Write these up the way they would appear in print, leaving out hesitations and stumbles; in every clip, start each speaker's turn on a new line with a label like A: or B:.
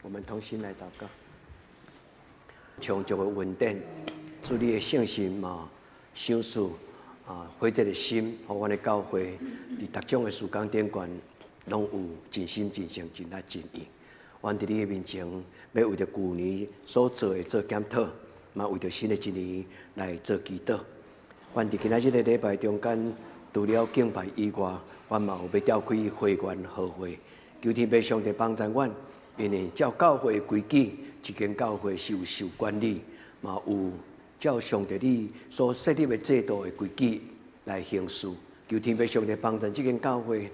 A: 我们同心来祷告，从这个稳定，祝你的信心嘛，享受火热的心，和我的教会，伫各种的事工顶悬，拢有尽心尽性尽力尽意。我伫你的面前，要为着旧年所做的做检讨，嘛为着新的一年来做祈祷。我伫今仔日的礼拜中间，除了敬拜以外，我嘛有要召开会员好会，求天父上帝帮助阮，因为照教会的规矩，一间教会是有受管理，嘛有照上帝你所设立的制度的规矩来行事。求天父上帝帮助这间教会。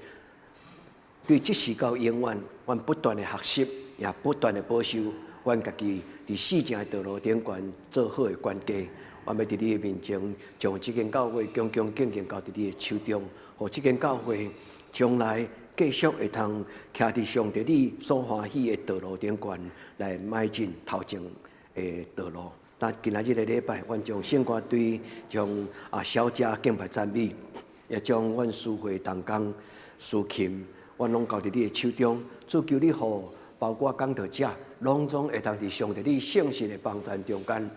A: 对这时到永远，阮不断的学习，也不断的保守，阮家己伫四正的道路顶悬做好的管家。我要伫你的面前，将这间教会恭恭敬敬交伫你的手中，互这间教会将来继续会通徛伫上帝你所欢喜的道路顶悬来迈进头前的道路。那今仔日的礼拜，阮将圣歌队将小家敬拜赞美，也将阮书会同工书琴。阮拢交伫你的手中，主求你互包括讲道者，拢总会当伫上帝你圣神的帮助中间，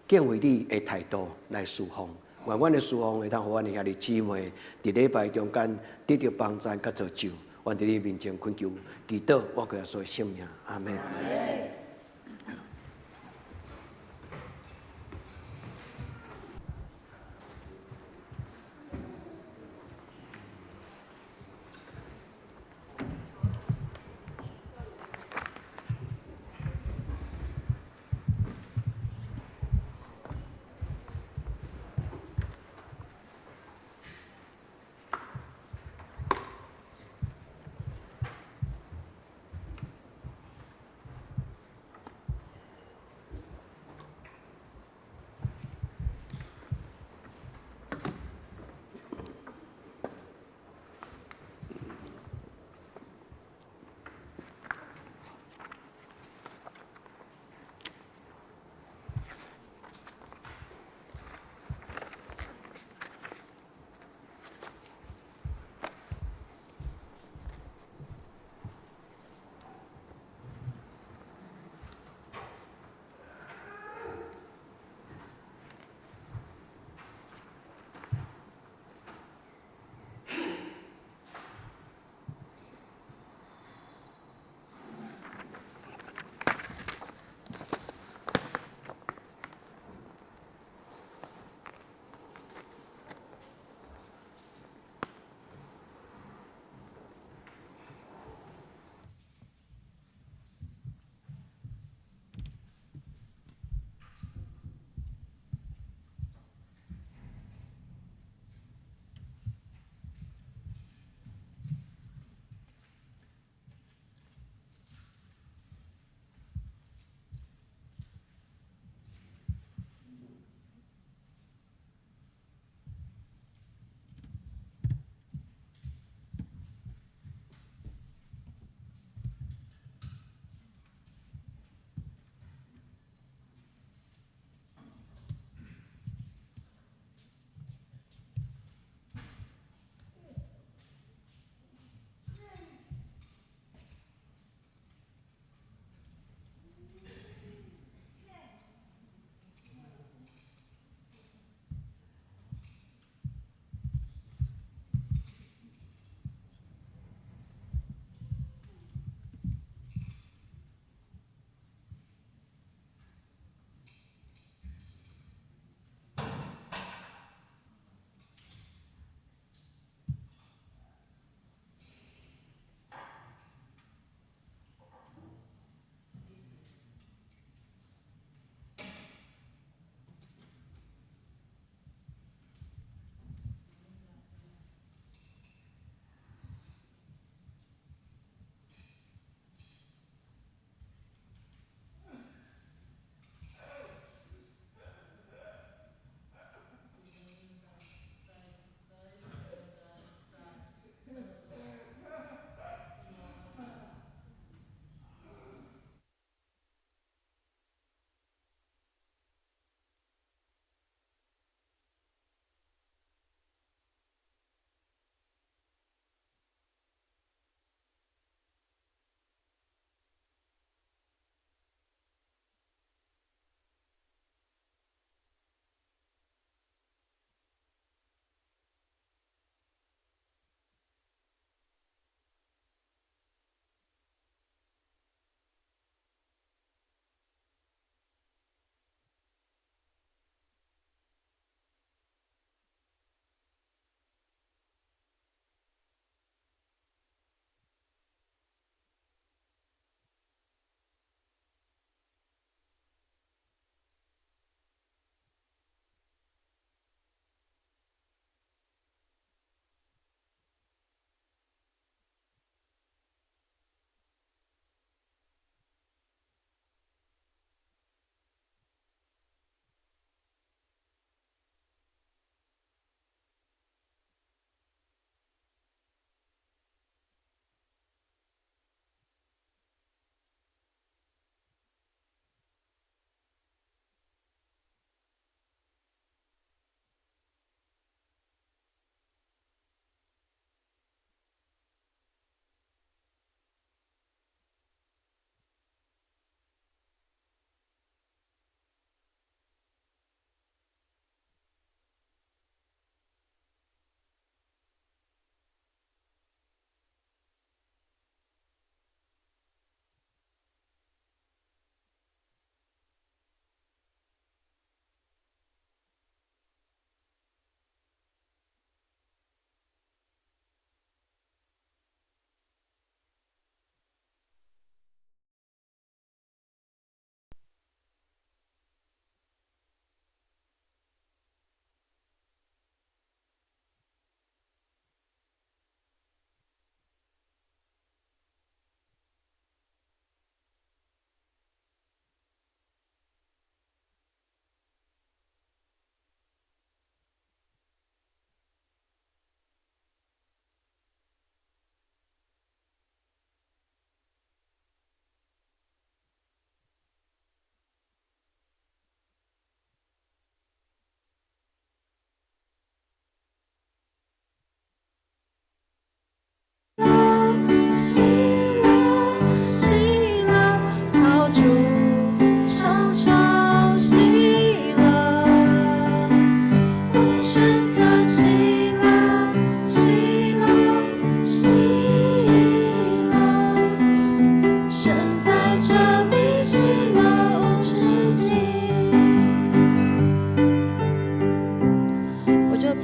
A: 敬畏你的态度来侍奉。愿阮的侍奉会当互阮的兄弟姊妹伫礼拜中间得到帮助甲造就。阮伫你面前恳求祈祷，我个所圣名，阿门。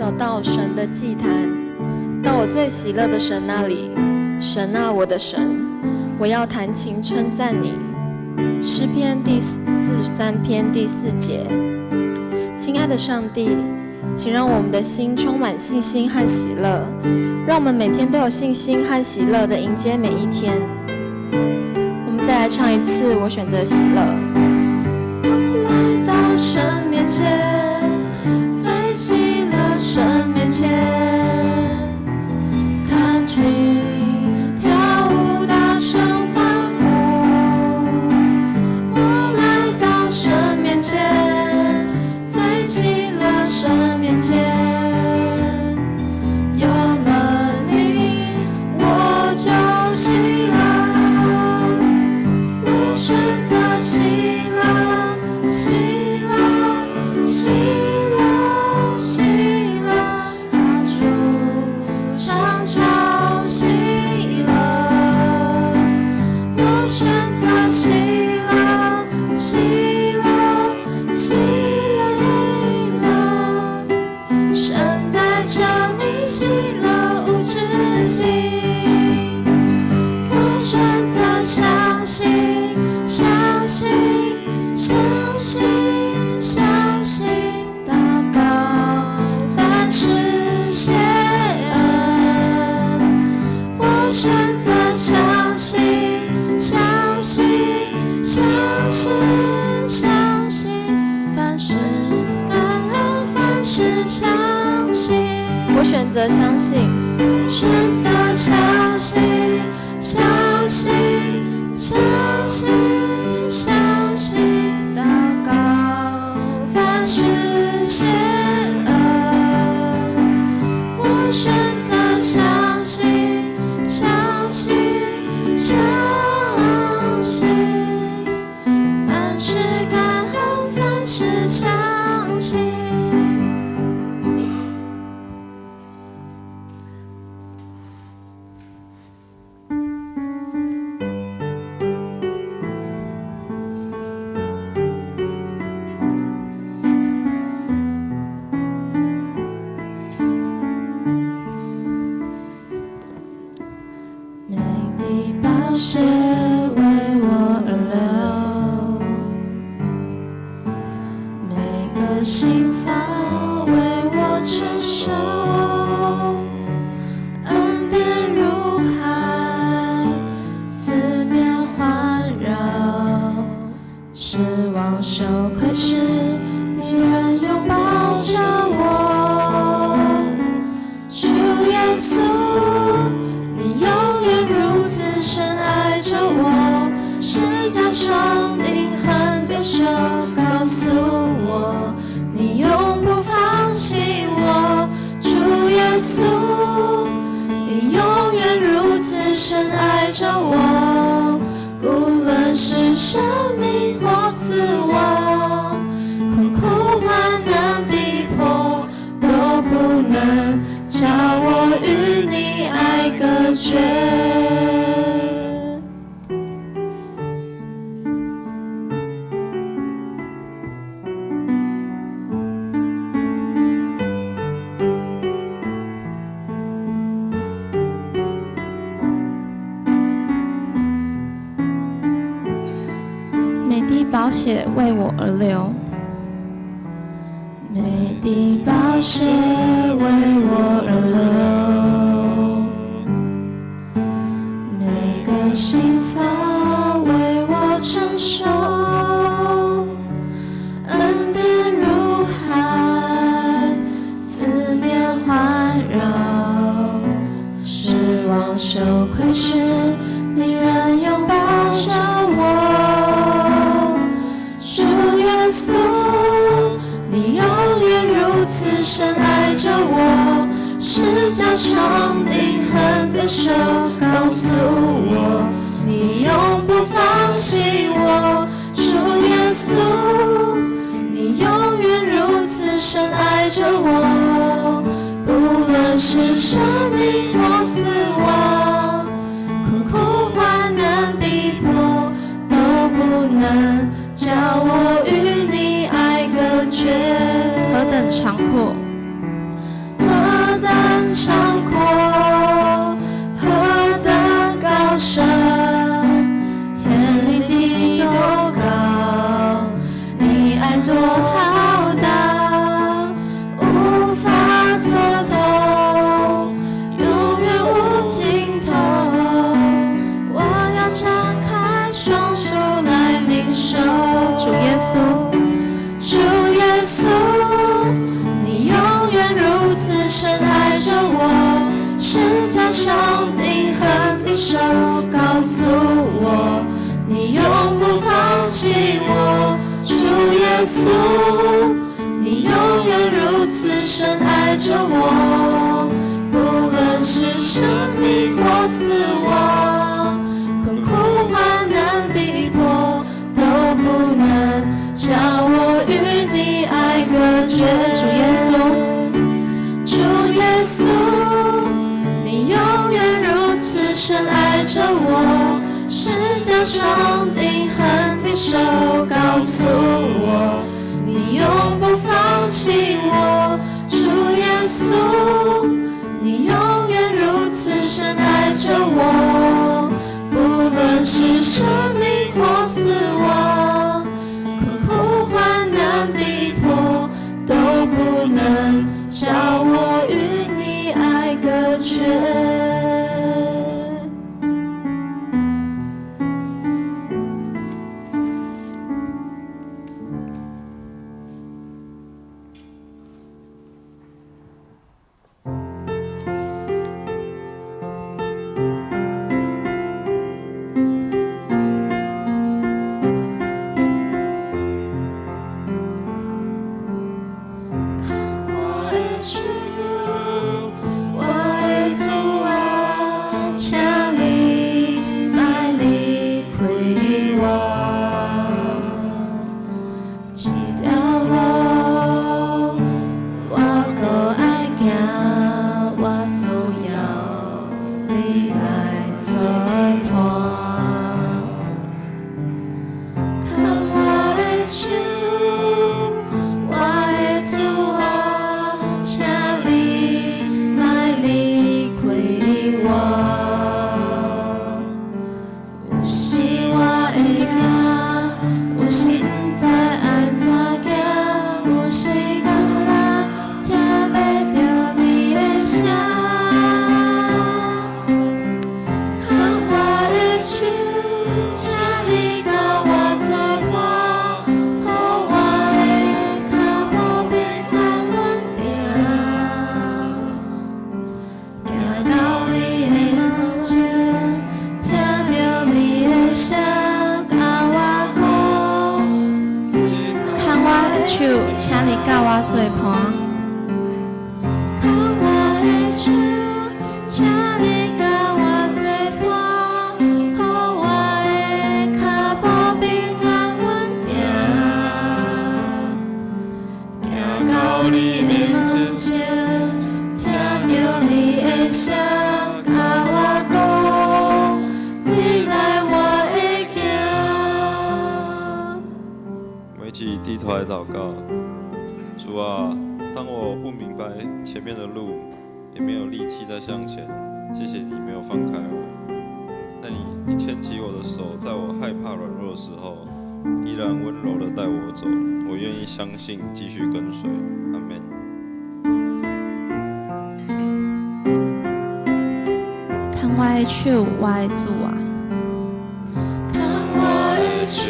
B: 走到神的祭坛，到我最喜乐的神那里。神啊，我的神，我要弹琴称赞你。诗篇第43篇第4节。亲爱的上帝，请让我们的心充满信心和喜乐，让我们每天都有信心和喜乐地迎接每一天。我们再来唱一次，我选择喜乐。我来到神面前，在喜乐神面前，弹琴跳舞大声欢呼。我来到神面前，在喜乐神面前，有了你我就喜乐。我选择喜乐，喜乐，喜乐，喜乐，卡住常常喜乐。我选择喜乐，喜乐，喜乐。神在这里，喜乐无止境。我选择相信，相信，相信，相信，祷告凡事谢恩。我选择相信，相信，相信，相信，凡事感恩，凡事相信。我选择相信，选择相信，相信，相信，相信，祷告凡事谢恩。我选择相信，相信，相信，凡事感恩，凡事相信。美的宝血为我而流，每个心房为我承受，恩典如海，四面环绕，失望羞愧时，你仍拥抱着我，主耶稣。你永远如此深爱着我，十架上钉痕的手告诉我，你永不放弃我，主耶稣。你永远如此深爱着我，无论是生命或死亡，困苦患难逼迫都不能叫我与你爱隔绝。美的宝血为我而流，美的宝血为我而流，每个心房为我承受，恩典如海，四面环绕，失望羞愧时，你仍拥抱着我，主耶稣。你永远如此深爱着我，十架上钉痕的手告诉我，你永不放弃我，主耶稣。你永远如此深爱着我，不论是生命或死亡，困苦患难逼迫都不能叫我与你爱隔绝。何等长阔，稣，你永远如此深爱着我，不论是生命或死亡，困苦患难逼迫，都不能叫我与你爱隔绝。主耶稣，主耶稣，你永远如此深爱着我，是将上钉痕的手告诉我，你永不放弃我。主耶稣，你永远如此深爱着我，不论是生命或死亡，困苦患难逼迫，都不能叫我与你爱隔绝。
C: 低头来祷告，主啊，当我不明白前面的路，也没有力气再向前，谢谢你没有放开我。但你牵起我的手，在我害怕软弱的时候，依然温柔地带我走。我愿意相信，继续跟随。阿们。
B: 看我的手，我的主啊，看我的手。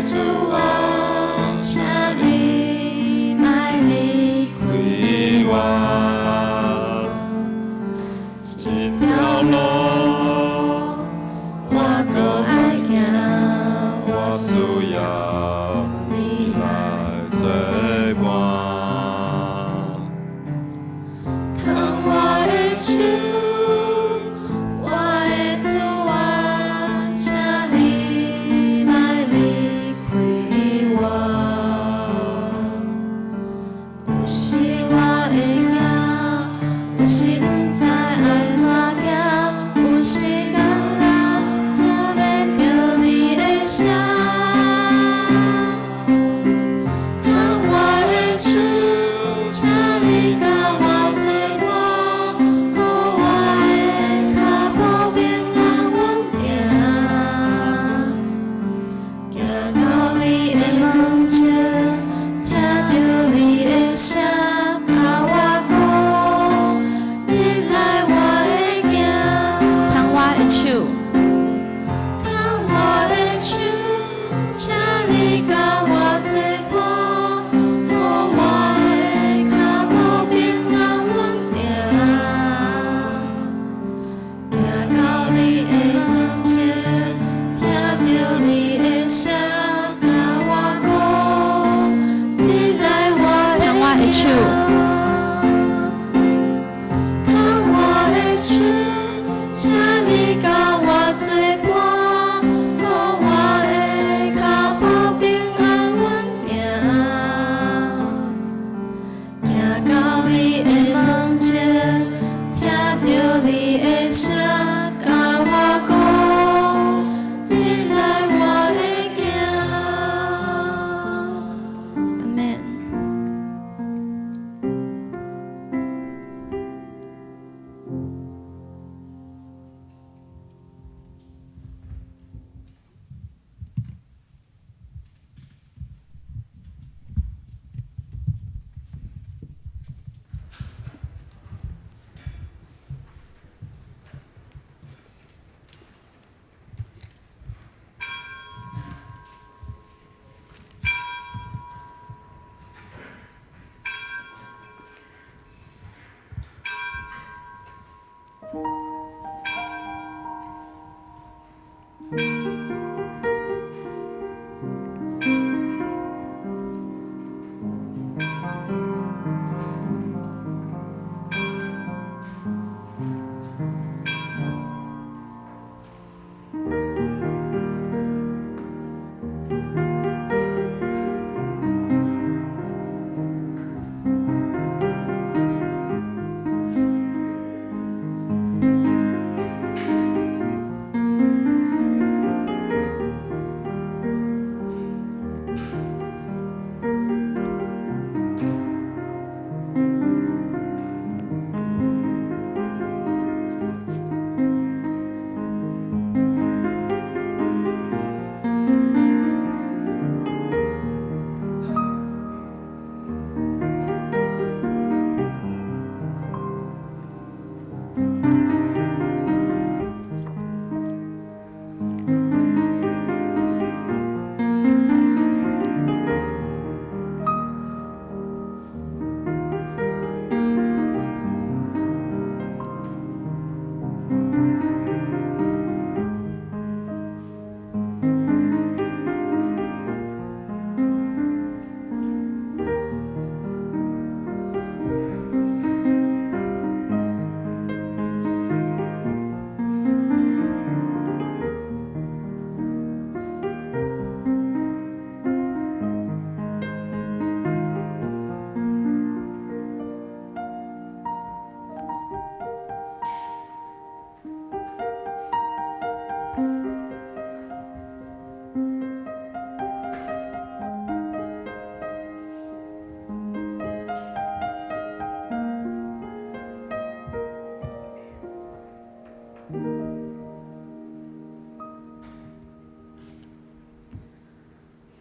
B: 主啊，请你莫离开我，这条路我搁爱行，我需要你来作伴。看我的手，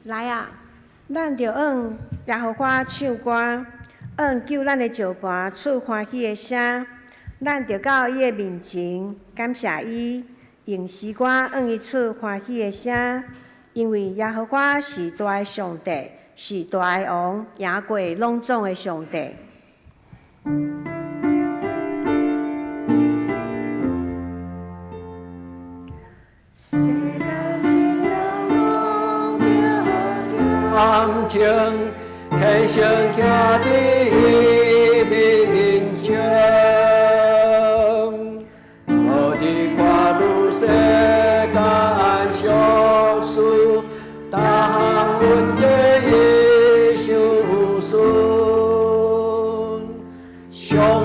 D: 来啊，咱就用耶和华唱歌，用救咱的石盘出欢喜的声。咱就到伊的面前，感谢伊，用诗歌用伊出欢喜的声。因为耶和华是大的上帝，是大的王，赢过拢总的上帝。
A: 光景开成兄弟面前，我的跨路世间相思，当阮的相顺，上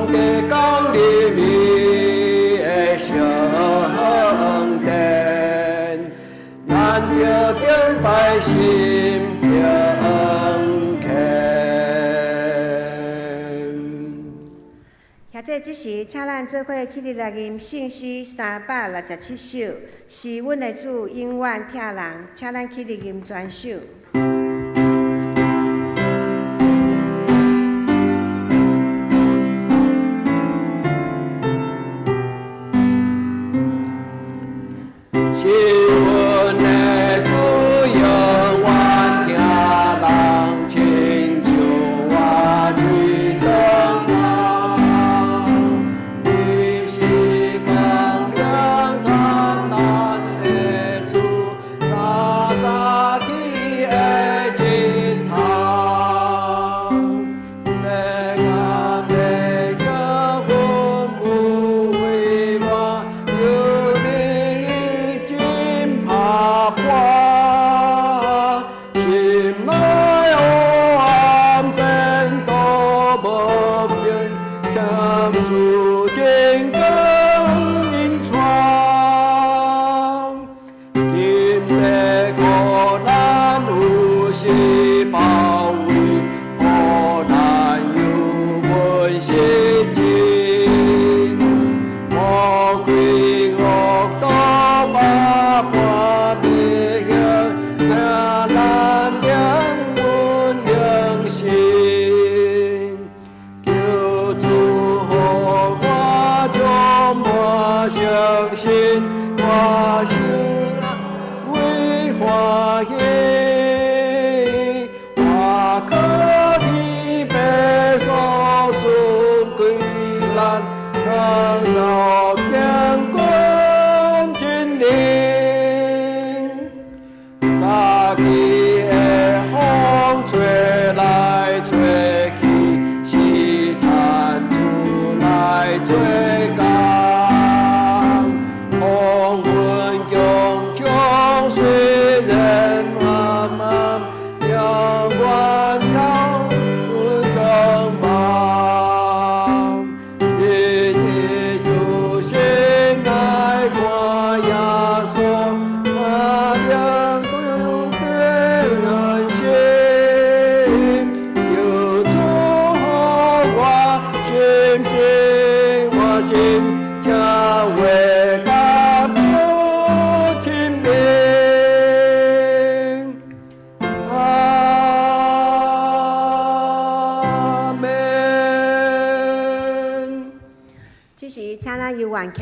A: 帝降临你的圣殿，咱着敬拜心。
D: 这时，请咱做伙起立来吟圣诗367首，是阮的主永远疼人，请咱起立吟全首。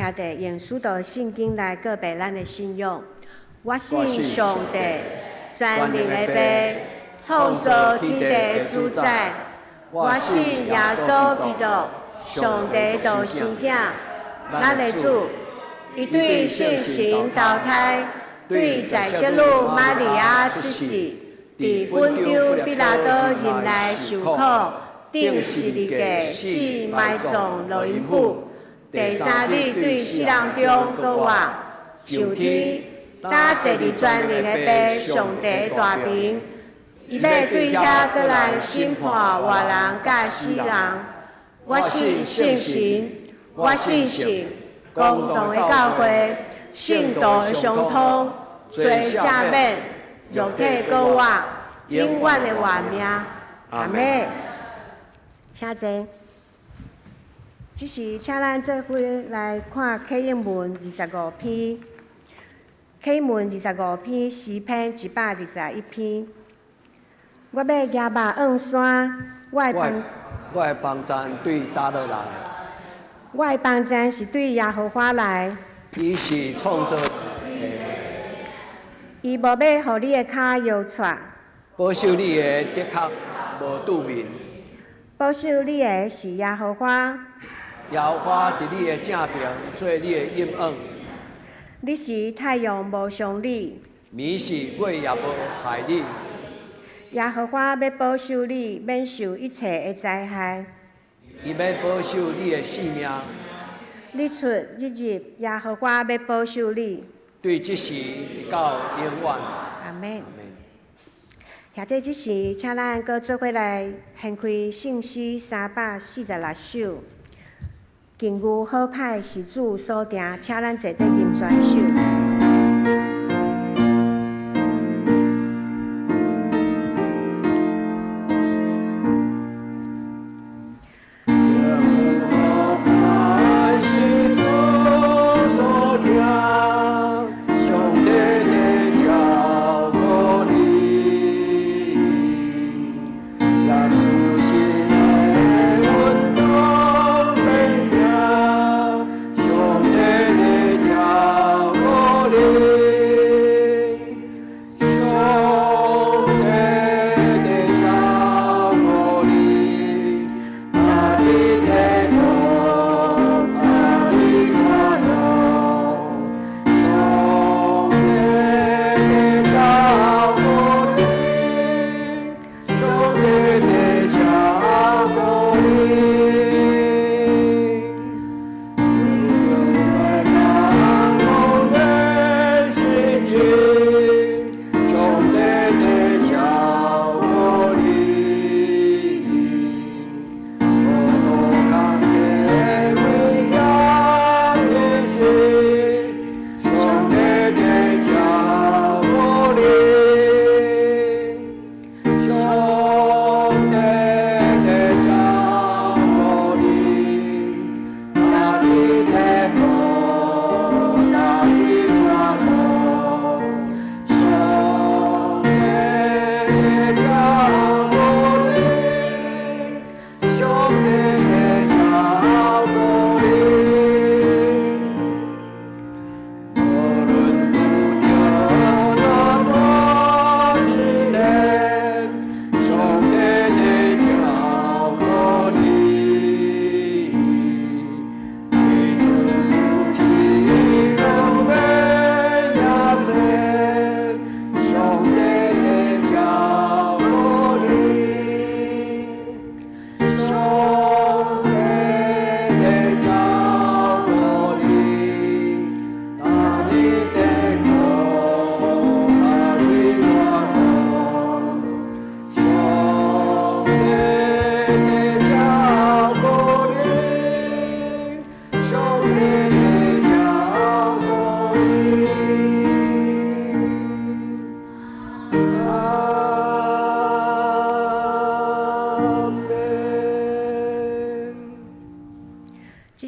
D: 兄弟用许多圣经来告白咱的信仰。我信上帝，全能的爸，创造天地的主宰。我信耶稣基督，上帝道生囝，咱的主。伊对圣神投胎，对在小女玛利亚出世，伫本丢比拉多任内受苦，顶十字架死埋葬落阴府。第三日对死人中搁活，上天打坐伫全能的爸上帝大名，伊要对遐搁来审判活人甲死人。我信圣神，我信神。公道的教会，圣道的相通，罪赦免，肉体搁活，永远的活命。阿妹，请坐。这是请咱做伙来看启应文25篇，启应文25篇诗篇121篇。我要举目望山，我
A: 的帮站对倒落来。
D: 我的帮站是对耶和华来，
A: 伊是创造，
D: 伊无要互你的脚摇掣，
A: 保守你的的确无拄面。
D: 保守你的是耶和华，
A: 耶和华伫你的正边做你的阴影，
D: 你是太阳无伤你，
A: 暝是鬼也无害你。
D: 耶和华要保守你，免受一切的灾害。
A: 伊要保守你的性命，
D: 日出日入，耶和华要保守你。
A: 对即时到永远。
D: 阿门。现在即时，请咱搁做伙来献开圣诗346首。敬牛好歹是主所定，请咱坐对吟全首。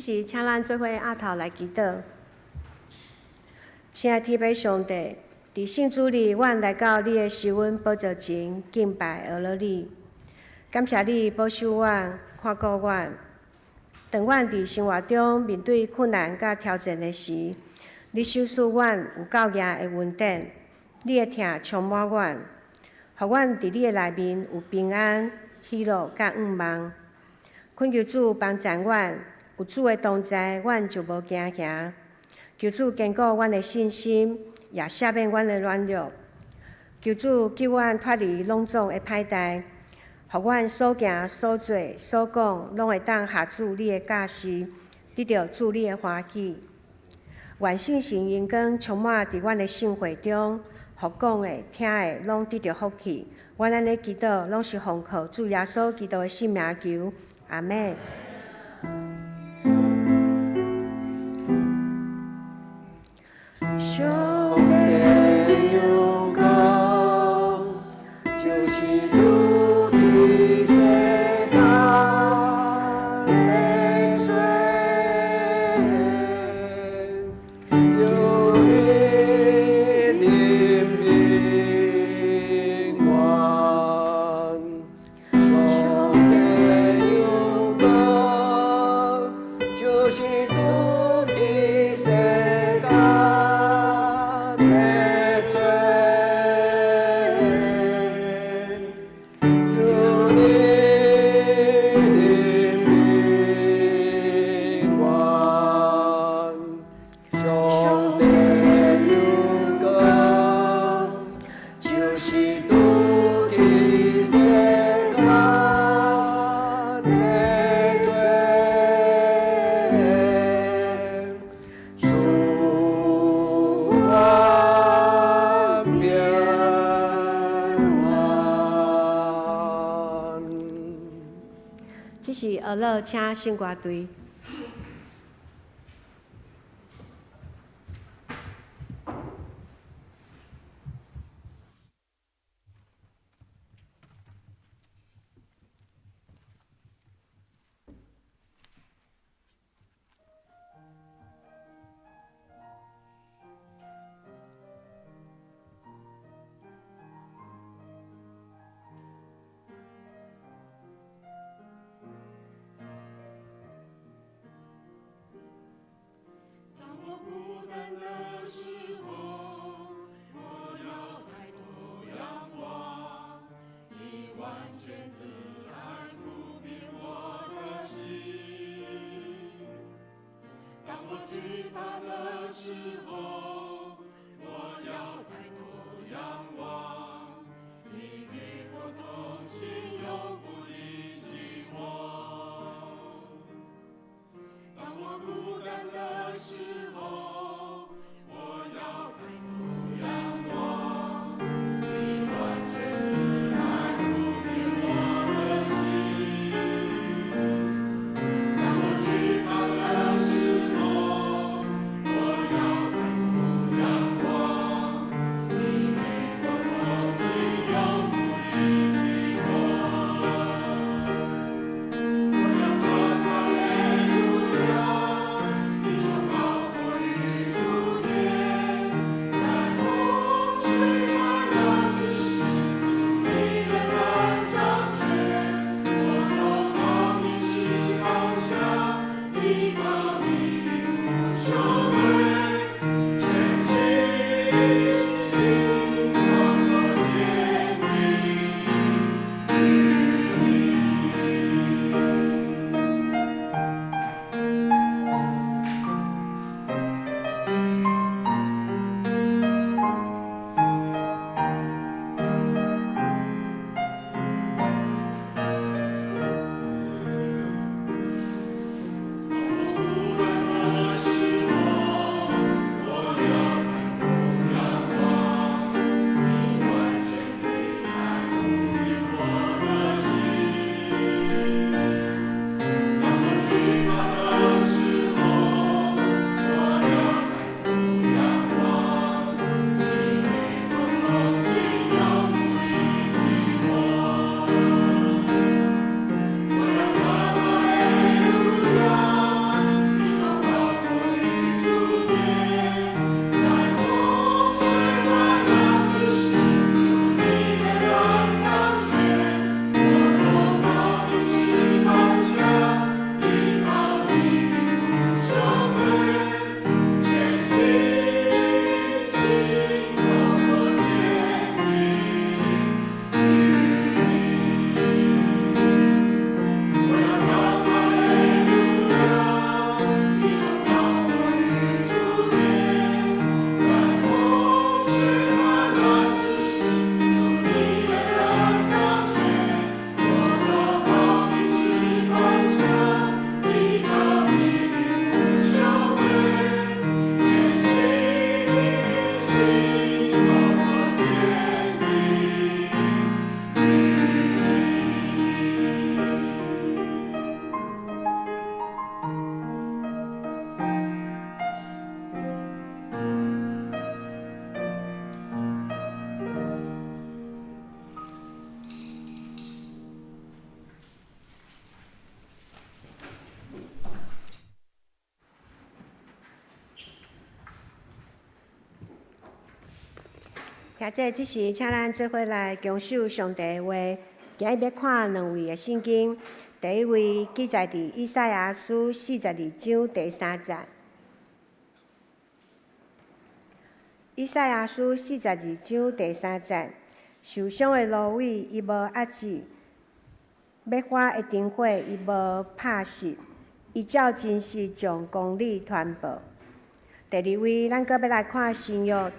D: 是请咱做伙压头来祈祷。亲爱天父上帝，伫圣主日，阮来到你的施恩宝座前敬拜阿罗你，感谢你保守阮、看顾阮，当阮伫生活中面对困难甲挑战的时，你守护阮有够硬的稳定，你的疼充满阮，互阮伫你的内面有平安、喜乐甲盼望。恳求主帮助阮，有主的同在，阮就无惊吓。求主坚固阮的信心，也赦免阮的软弱。求主救阮脱离拢总的歹代，互阮所行所做所讲，拢会当下主你的教示，得到主你的欢喜。愿圣神荣光充满伫阮的生活中，互讲的、听的拢得到福气。阮安尼祈祷，拢是奉靠主耶稣基督的圣名求，阿门。上帝有功，就是主的世界的罪，有你怜悯我。上帝有功，就是主的世界。这是俄勒请圣歌队。现在即时，请咱做伙来恭守上帝的话。今日要看两位的圣经，第一位记载伫以赛亚书42章第3节。以赛亚书42章第3节，受伤的芦苇伊无压制，要花的灯火伊无拍熄，伊照真实将公理传播。第二位，咱阁要来看新约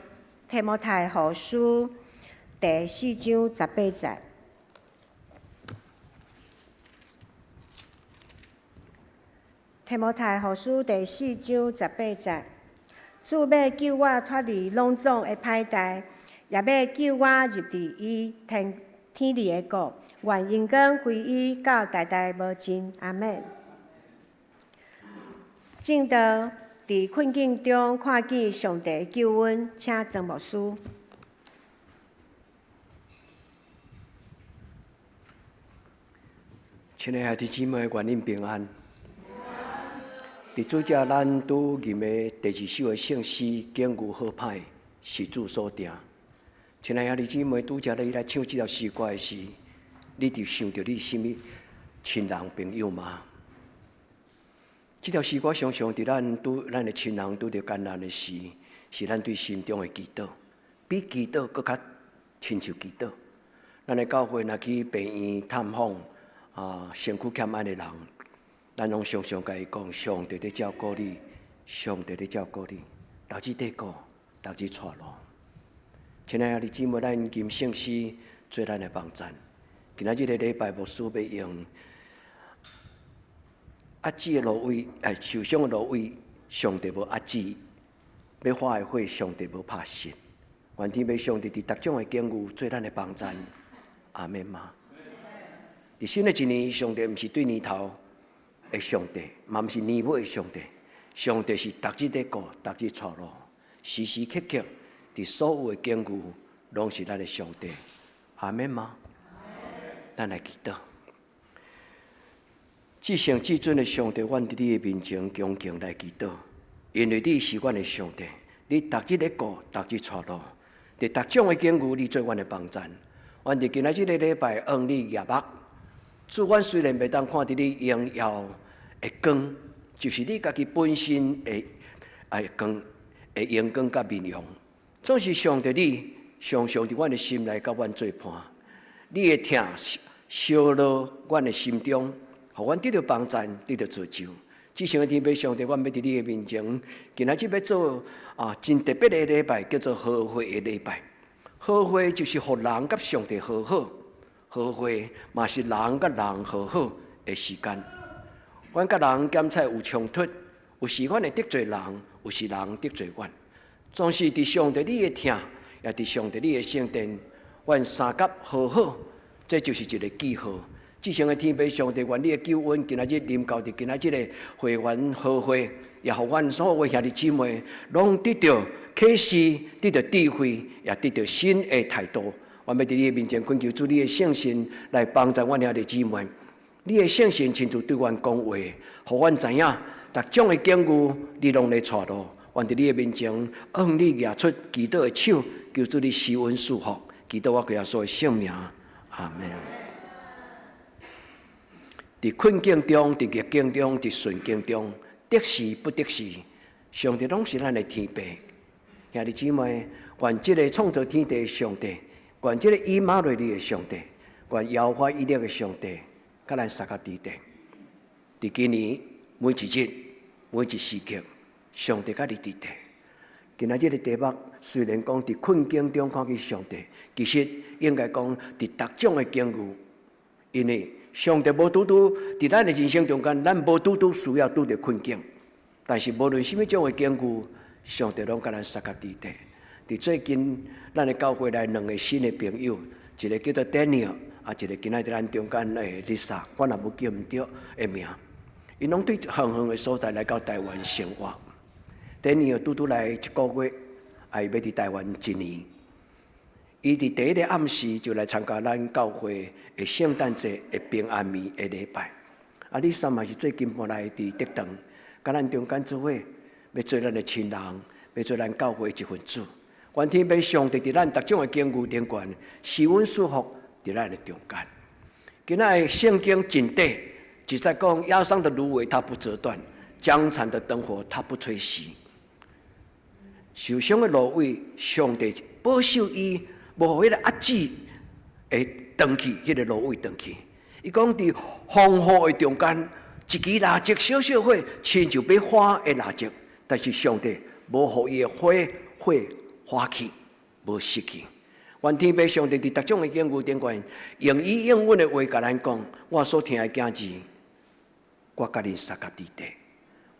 D: 提摩太后书第4章18节。提摩太后書第4章18節，主要救我脱離攏總的歹代，也要救我入佇伊天理的國，願榮光歸伊到代代無盡。阿們。正道佇困境中看見上帝的救恩，請曾牧師。
A: 亲爱的弟兄姊妹，愿恁平安。伫主遮，咱拄吟的第2首的圣诗《景牛好歹》是主所定。亲爱的弟兄姊妹，拄则你来唱这条诗歌的时，你就想到你什么亲人朋友吗？这条诗歌常常伫咱的亲人拄着艰难的时，是咱对心中的祈祷，比祈祷搁较亲像祈祷。咱的教会若去病院探访身躯欠安的人。咱拢常常甲伊讲，上帝在照顾你，上帝在照顾你，逐日在顾，逐日带路。亲爱的弟兄姊妹，咱今圣诗做咱的帮赞。今仔日的礼拜，牧师要用压制的芦苇，受伤的芦苇，上帝无压制；要花的火，上帝无拍熄。愿天父上帝伫逐种的境遇做咱的帮赞。阿免嘛。伫新的一年，上帝毋是对年头的上帝，嘛毋是年尾的上帝。上帝是逐日在顾，逐日带路，时时刻刻伫所有的境遇，拢是咱的上帝。阿免吗？咱来祈祷。至圣至尊的上帝，阮伫你的面前恭敬来祈祷，因为你是阮的上帝，你逐日在顾，逐日带路，伫逐种的境遇，你做阮的帮赞。阮伫今仔日的礼拜，你夜目。主，阮虽然袂当看到你荣耀的光，就是你家己本身的光的阳光甲面容，总是上帝你常常伫阮的心内甲阮做伴。你的疼烧落阮的心中，互阮得到帮赞，得到造就。至圣的天父上帝，阮要伫你的面前，今仔日要做真特别的礼拜，叫做和会的礼拜。和会就是互人甲上帝和好。和会嘛是人甲人和好的时间。阮甲人检采有冲突，有时阮会得罪人，有时人得罪阮。总是伫上帝你的疼，也伫上帝你的圣殿，阮三甲和好，这就是一个记号。至圣的天父上帝，愿你的救恩今仔日临到伫今仔日的会员和会，也互阮所有的兄弟姊妹，拢得到启示，得到智慧，也得到新的态度。我要伫你的面前恳求主你的圣神来帮助阮兄弟姊妹。你的圣神亲自对阮讲话，互阮知影逐种的境遇你拢在带路。阮伫你的面前，你举出祈祷的手，求主你施恩赐福，祈祷我耶稣的圣名，阿门。伫困境中，伫逆境中，伫顺境中，得时不得时，上帝拢是咱的天父。兄弟姊妹，愿这个创造天地的上帝。愿这个以马内利的上帝，愿耶和华以勒的上帝，甲咱三甲伫地。伫今年每一日、每一时刻，上帝甲你伫地。今仔日的题目虽然讲伫困境中看见上帝，其实应该讲伫逐种的境遇，因为上帝无拄拄伫咱的人生中间，咱无拄拄需要拄着困境。但是无论什么种的境遇，上帝拢甲咱三甲伫地。伫最近，咱的教会来2个新的朋友，一个叫做 Daniel， 一个今仔日咱中间的 Lisa， 我若无记唔对的名。因拢对远远的所在来到台湾生活。Daniel 拄来1个月，要伫台湾1年。伊伫第一个暗时就来参加咱教会的圣诞节的平安眠的礼拜。Lisa 嘛是最近搬来伫德堂，甲咱中间做伙，要做咱的亲人，要做咱教会一份子。愿天父上帝伫咱逐种的经句顶悬，是阮束缚伫咱的中间。今仔的圣经真短，只在讲压伤的芦苇它不折断，江残的灯火它不吹熄。受伤的芦苇，上帝保守伊，无互迄个压制会断去，迄个芦苇断去。伊讲伫风雨的中间，一支蜡烛小小火，亲像要花的蜡烛，但是上帝无互伊的火花去，无熄去。愿天父上帝伫逐种的经句顶悬，用伊应阮的话甲咱讲，我所听的囝子，我甲你相合伫地。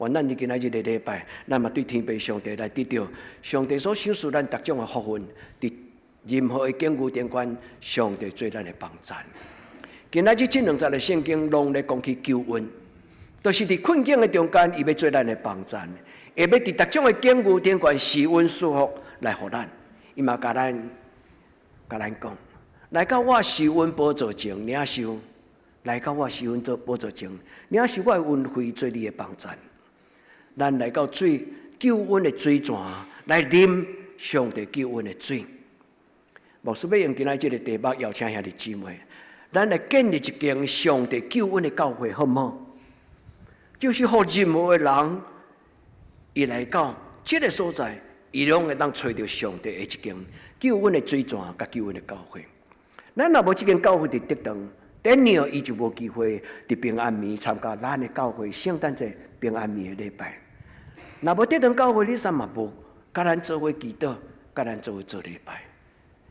A: 愿咱伫今仔日的礼拜，咱嘛对天父上帝来得到上帝所赏赐咱逐种的福分，伫任何的经句顶悬，上帝做咱的帮助。今仔日这2节的圣经拢咧讲起救恩，就是伫困境的中间，伊要做咱的帮助，会要伫逐种的经句顶悬施恩祝福来互咱，伊嘛甲咱讲，来到我受恩宝座前领受，来到我受恩宝座前领受我的恩惠，做你的帮助。咱来到水救恩的水泉，来啉上帝救恩的水。牧师要用今仔日的题目邀请兄弟姊妹，咱来建立一间上帝救恩的教会，好唔好？就是互任何的人，伊来到这个所在，伊拢会当找到上帝的一间救恩的水泉，甲救恩的教会。咱若无这间教会伫得当，等年伊就无机会伫平安暝参加咱的教会圣诞节平安暝的礼拜。若无得当教会，你啥嘛无，甲咱做伙祈祷，甲咱做伙做礼拜。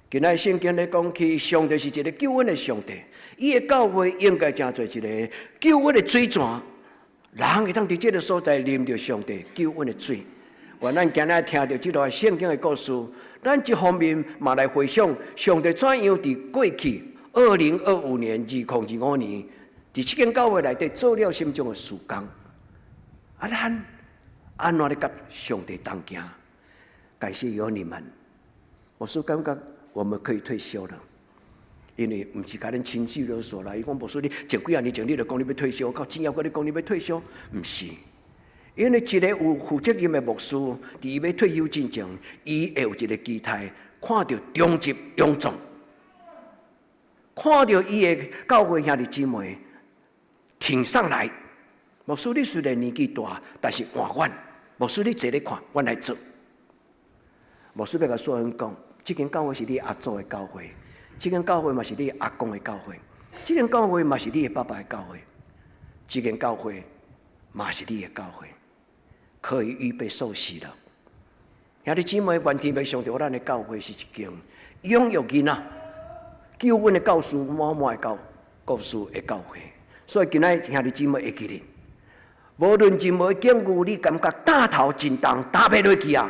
A: 今仔圣经咧讲起，上帝是一个救恩的上帝，伊的教会应该成做一个救恩的水泉，人会当伫这个所在啉着上帝救恩的水。愿咱今仔听到这段圣经的故事，咱一方面嘛来回想上帝怎样伫过去2025年、2025年，伫这间教会内底做了心中的事工。咱安怎咧甲上帝同行？感谢有你们，我是感觉我们可以退休了，因为不是甲恁情绪勒索啦。伊讲牧师，你前几年前你就讲你要退休，到真要跟你讲你要退休，不是。因为一个有负责任的牧师，伫伊要退休之前，伊会有一个期待，看到中级勇壮，看到伊的教会兄弟姊妹挺上来。牧师，你虽然年纪大，但是换阮。牧师，你坐咧看，阮来做。牧师要甲所有人讲，这间教会是你阿祖的教会，这间教会嘛是你阿公的教会，这间教会嘛是你的爸爸的教会，这间教会嘛是你的教会，可以预备受洗了。兄弟姊妹，愿天父上帝，咱的教会是一间养育囡仔、救恩的教师满满的教师的教会。所以今仔兄弟姊妹会记得。无论任何经句，你感觉担头真重，担不落去啊！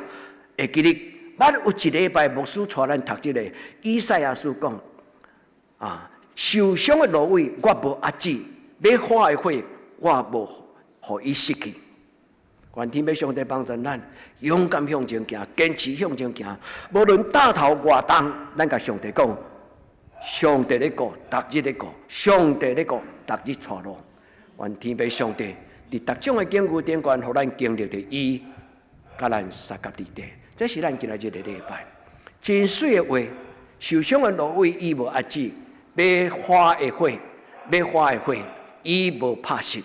A: 会记得，捌有一礼拜牧师带咱读这个以赛亚书讲受伤的芦苇我无压制，要花的火我无互伊失去。愿天父上帝帮助咱，勇敢向前行，坚持向前行。无论担头偌重，咱甲上帝讲，上帝咧顾，逐日咧顾，上帝咧顾，逐日带路。愿天父上帝。伫逐种的经句顶悬，互咱经历着伊，甲咱相合伫地。这是咱今仔日的礼拜。真水的话，受伤的芦苇伊无压制，要花的火，伊无拍熄。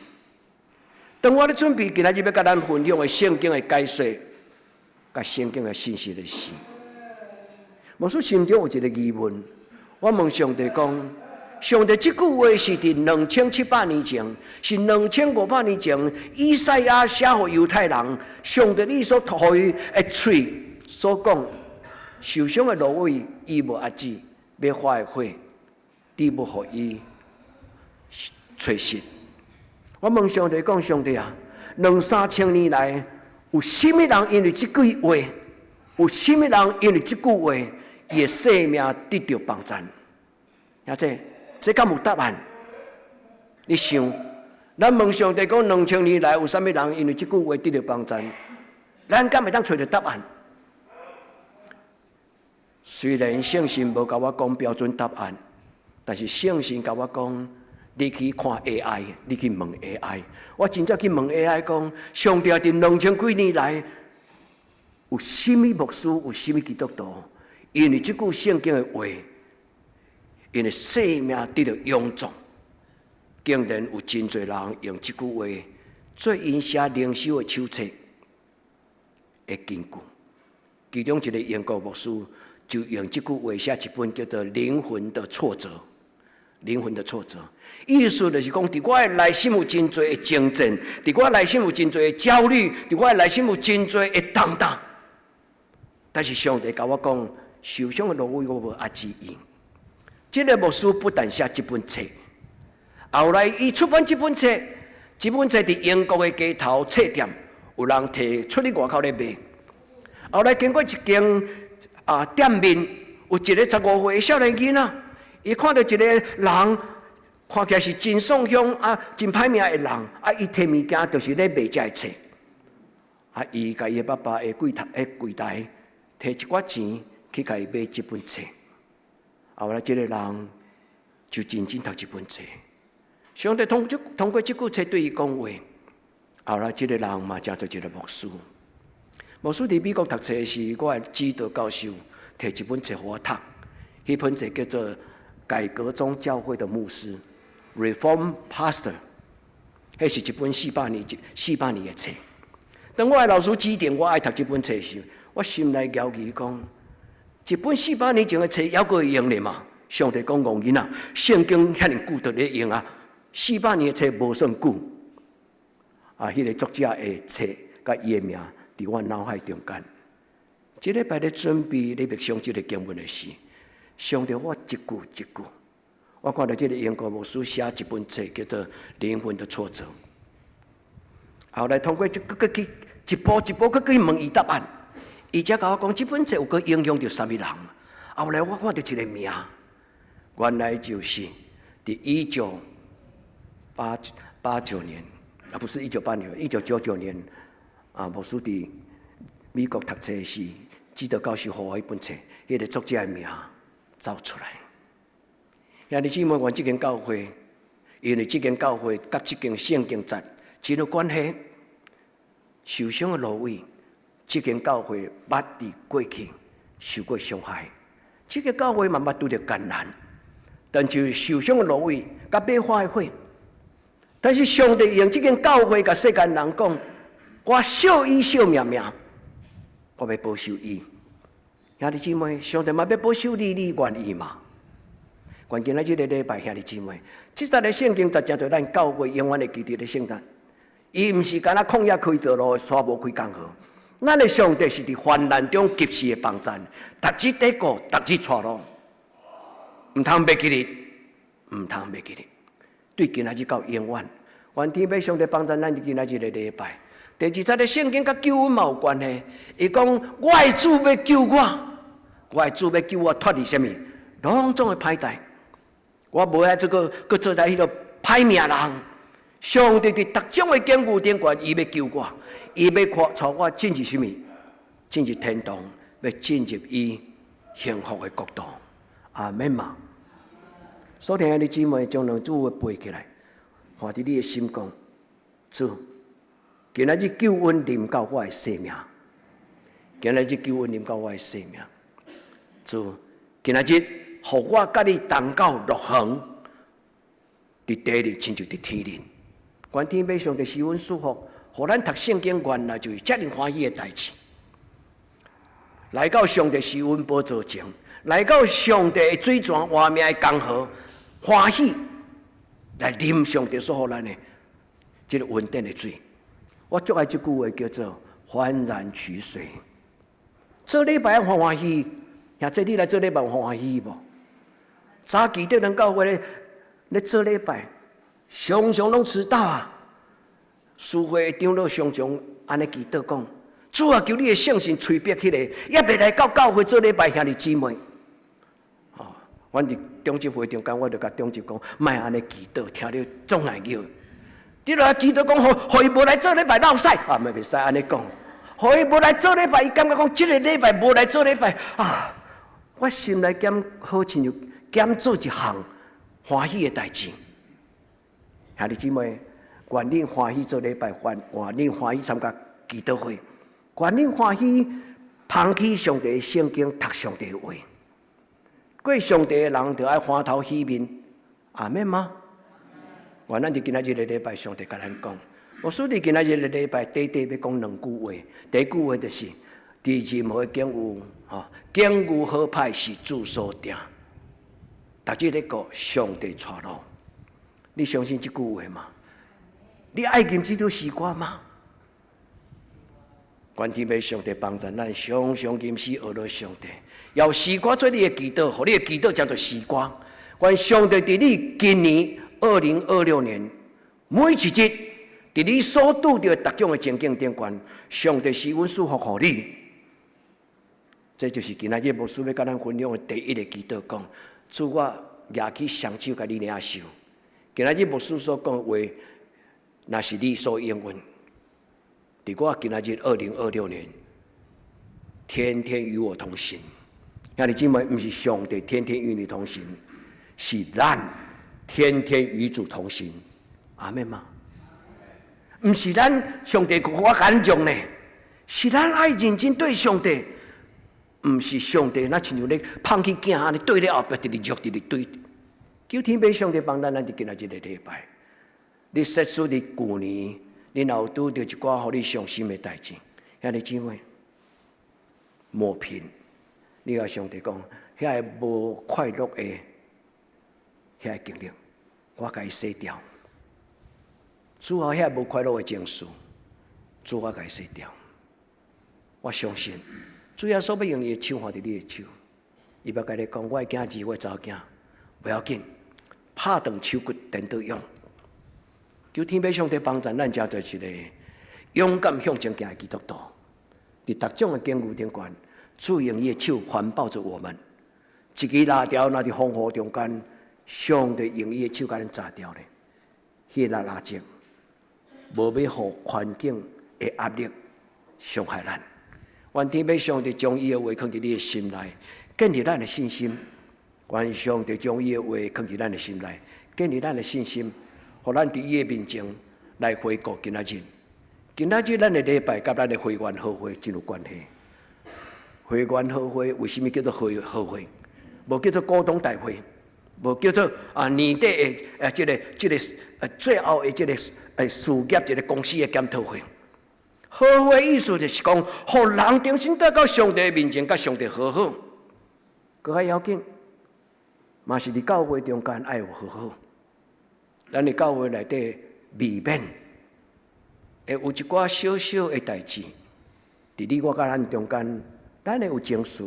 A: 当我咧准备今仔日要甲咱分享的圣经的解说，甲圣经的信息的时，牧师心中有一个疑问，我问上帝讲。上帝这句话是伫2700年前，是2500年前，以赛亚写给犹太人。上帝你所托伊的嘴所讲，受伤的芦苇伊无压制，要花的火，你无互伊吹熄。我问上帝讲：上帝啊，2、3千年来，有甚物人因为这句话，有甚物人因为这句话，伊的生命得到帮助？晓得？这敢有答案？你想，咱问上帝讲2000年来有啥物人因为这句话得到帮助？咱敢会当找到答案？虽然圣经无甲我讲标准答案，但是圣经甲我讲，你去看 AI， 你去问 AI。我真正去问 AI 讲，上帝伫2000几年来，有甚物牧师，有甚物基督徒，因为这句圣经的话，因为生命得到永驻，竟然有真侪人用这句话做因写灵修的手册的根据。其中一个英国牧师就用这句话写一本叫做《灵魂的挫折》。灵魂的挫折，意思就是讲，伫我的内心有真侪的征战，伫我内心有真侪的焦虑，伫我的内心有真侪的动荡。但是上帝甲我讲，受伤的芦苇我无压制伊。这个牧师不但写这本册，后来伊出版这本册，这本册伫英国的街头册店，有人摕出去外口咧卖。后来经过一间店面，有一个15岁的少年囡仔。伊看到一个人，看起来是真爽向真歹命的人，伊摕物件就是咧卖这册。伊甲伊爸爸的柜台摕一寡钱去甲伊买这本册。后来这个人就认真读这本册。上帝通过这句册对伊讲话。后来这个人嘛，成做一个牧师。牧师伫美国读册时，我的指导教授摕一本册互我读，迄本册叫做改革宗教会的牧师 ，Reform Pastor， 迄是一本400年的册。当我的老师指定我爱读这本册时，我心内摇疑讲：一本400年前的册，还阁会用咧嘛？上帝讲戆囡仔，圣经遐尼久都咧用啊，400年的册无算久。迄个作者的册甲伊的名伫我脑海中间。这礼拜咧准备咧默想这个经文的时，上帝我一句一句，我看到这个英国牧师写一本册叫做《灵魂的挫折》。后来通过去一步一步去问伊答案，伊才甲我讲，这本册有个影响到啥物人。后来我看到一个名，原来就是伫1989年，不是1989年，1999年，牧师伫美国读册时，指导教授给我一本册，迄个作者的名走出来。兄弟姊妹，阮这间教会，因为这间教会甲这间圣经节真有关系。受伤的芦苇，这间教会捌伫过去受过伤害，这个教会嘛捌拄着艰难，但就是受伤的芦苇，甲被花的火。但是上帝用这间教会甲世间人讲，我惜伊惜命命，我要保守伊。兄弟姊妹，上帝嘛要保守你，你愿意吗？关键在这个礼拜，兄弟姊妹，这节的圣经就真做咱教会永远的基地的圣诞。伊毋是干那旷野开道路，沙漠开江河。咱的上帝是伫患难中及时的帮助，逐日得过，逐日带路，毋通袂记日，毋通袂记日。对今仔日到永远，愿天父上帝帮助咱今仔日的礼拜。第二节的圣经甲救恩嘛有关系。伊讲：我的主要救我的主要救我脱离什么？拢总的歹代。我无爱这个，搁做在迄个歹命人。上帝伫逐种的坚固顶悬，伊要救我，伊要带我进入什么？进入天堂，要进入伊幸福的国度。阿门嘛！所听的姊妹将两句话背起来，放伫你的心讲：主，今仔日救恩临到我的生命，今仔日救恩临到我的生命。主，今仔日互我甲你同到乐园，伫地里亲像伫天里。愿天父上帝施恩祝福，互咱读圣经原来就是遮尔欢喜的代志。来到上帝施恩宝座前，来到上帝的水泉活命的江河，欢喜来啉上帝所予咱的这个稳定的水。我最爱这句话叫做“幡然取水”。做礼拜欢欢喜，兄弟你来做礼拜欢欢喜无？早期的人教会咧做礼拜。常常拢迟到啊！师会长老常常安尼祈祷讲：主啊，求你的圣神催逼起来，也袂来到教会做礼拜，兄弟姊妹。阮伫中级会中间，我就甲中级讲，莫安尼祈祷，听了总爱叫。你来祈祷讲，互伊无来做礼拜闹屎啊！袂使安尼讲，互伊无来做礼拜，伊感觉讲，即个礼拜无来做礼拜啊！我心内减好亲像减做一项欢喜的代志。兄弟姊妹，愿恁欢喜做礼拜，愿恁欢喜参加祈祷会，愿恁欢喜捧起上帝的圣经，读上帝的话。过上帝的人就要欢头喜面，阿免吗？我咱伫今仔日的礼拜，上帝甲咱讲，我所以今仔日的礼拜，短短要讲2句话。第一句话就是：第任何境遇，境遇好歹是主所定。逐日咧讲上帝带路，你相信这句话吗？你爱金基督时光吗？愿天父上帝帮助咱，常常吟诗学了上帝，要时光做你的祈祷，互你的祈祷叫做时光。愿上帝伫你今年2026年每一日，伫你所拄着各种的情境顶悬，上帝施恩赐福互你。这就是今仔日牧师要甲咱分享的第一个祈祷，讲主我举起双手甲你领受。今仔日牧师所讲的话，若是你所应允。伫我今仔日2026年，天天与我同行。兄弟姊妹，不是上帝天天与你同行，是咱天天与主同行。阿们吗？不是咱上帝给我感动呢，是咱爱认真对上帝。不是上帝那亲像咧放起镜安尼对咧后壁，直直弱，直直对。求天父上帝帮咱伫今仔日的礼拜，你设属伫旧年。你若有拄着一寡互你伤心的代志，兄弟姊妹，磨平，你甲上帝讲，遐个无快乐的遐个经历，我甲伊洗掉。主啊，遐无快乐的情绪，主我甲伊洗掉。我相信，主耶稣要用伊的手放伫你的手，伊要甲你讲，我的囝儿，我的查某囝，不要紧，拍断手骨，颠倒用。求天父上帝帮助咱，才做一个勇敢向前行的基督徒。伫各种的境遇顶悬，主用伊的手环抱着我们。一支蜡条若伫风雨中间，上帝用伊的手甲咱炸掉咧。迄个蜡烛，无要互环境的压力伤害咱。愿天父上帝将伊的话放伫你的心内，建立咱的信心。愿上帝将伊的话放伫咱的心内，建立咱的信心。互咱伫伊的面前来回顾今仔日，今仔日咱的礼拜甲咱的会员好会真有关系。会员好会为什么叫做好会？无叫做股东大会，无叫做年底的这个最后的这个事业这个公司的检讨会。好会意思就是讲，互人重新带到上帝的面前，甲上帝和好。搁较要紧，嘛是伫教会中间爱有和好。咱的教会内底未免会有一寡小小的代志，伫你我甲咱中间，咱会有情绪，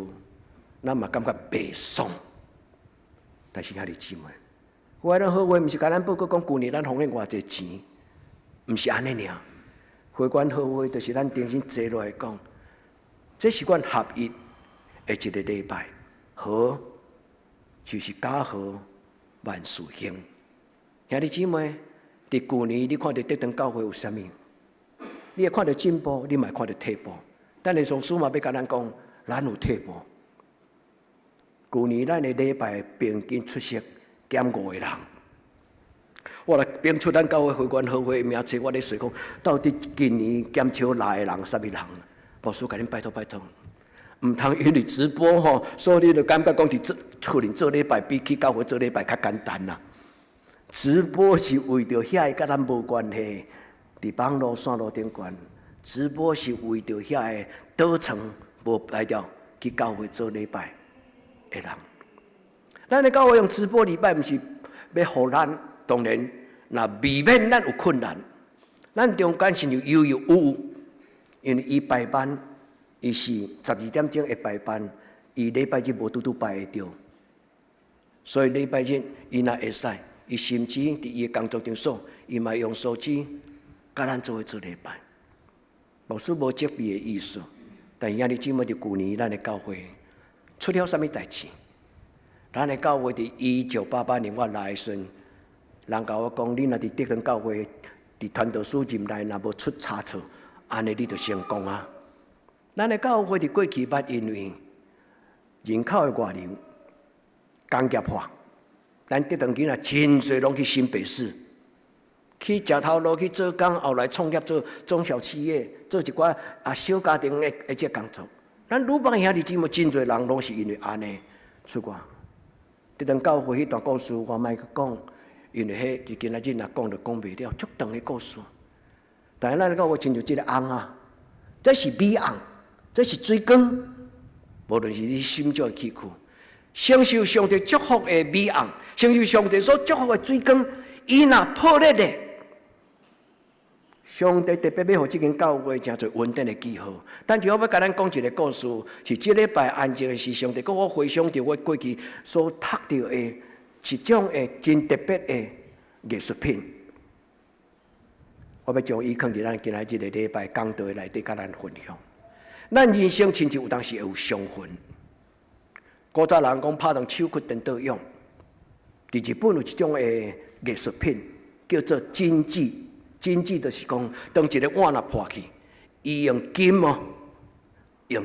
A: 咱嘛感觉袂爽。但是兄弟姊妹，我咱好话毋是甲咱报告讲旧年咱奉献偌济钱，毋是安尼尔。会馆好话就是咱重新坐落来讲，这是阮合一的一个礼拜，和就是家和万事兴。兄弟姊妹，伫旧年你看到德登教会有啥物？你会看到进步，你嘛会看到退步。但是从书嘛要甲咱讲，咱有退步。旧年咱的礼拜平均出席减5个人。我来编出咱教会会馆好会名册，我咧说讲，到底今年减少哪个人，啥物人？牧师甲恁拜托拜托，毋通因为直播吼，所以你就感觉讲伫厝里做礼拜比去教会做礼拜较简单啦。直播是为着遐个甲咱无关系，伫网络线路顶悬。直播是为着遐个倒层无来着去教会做礼拜的人。咱的教会用直播礼拜，毋是要互咱，当然，若未免咱有困难，咱中间是有因为伊排班，伊是12点钟会排班，伊礼拜日无拄排会着，所以礼拜日伊若会使。伊甚至伫伊的工作场所，伊嘛用手机甲咱做礼拜。牧师无责备的意思，但兄弟姊妹，伫旧年咱的教会出了啥物代志？咱的教会伫1988年我来的时阵，人甲我讲，你若伫德登教会伫传道书任内，若无出差错，安尼你就成功啊！咱的教会伫过去捌因为人口的外流、工业化。咱德登囡仔真侪拢去新北市，去食头路去做工，后来创业做中小企业，做一寡小家庭的这工作。咱鲁邦兄弟姊妹真侪人拢是因为安尼出国。伫当教会迄段故事，我莫去讲，因为迄今仔日若讲就讲袂了，足长的故事。但是咱教会亲像即个翁啊，这是米翁，这是水缸，无论是你心怎去去，承受上帝祝福的米翁，承受上帝所祝福的水缸，伊若破裂咧。上帝特别要互即间教会诚侪稳定的记号。但是我要甲咱讲一个故事，是即礼拜安静的是上帝，佮我回想着我过去所读到的一种的真特别的艺术品。我要将伊放伫咱今仔日个礼拜讲道内底，甲咱分享。咱人生亲像有当时会有伤痕。古早人讲拍动手骨颠倒用，伫日本有一种的艺术品叫做金子。金子就是讲，当一个碗若破去，伊用金哦，扬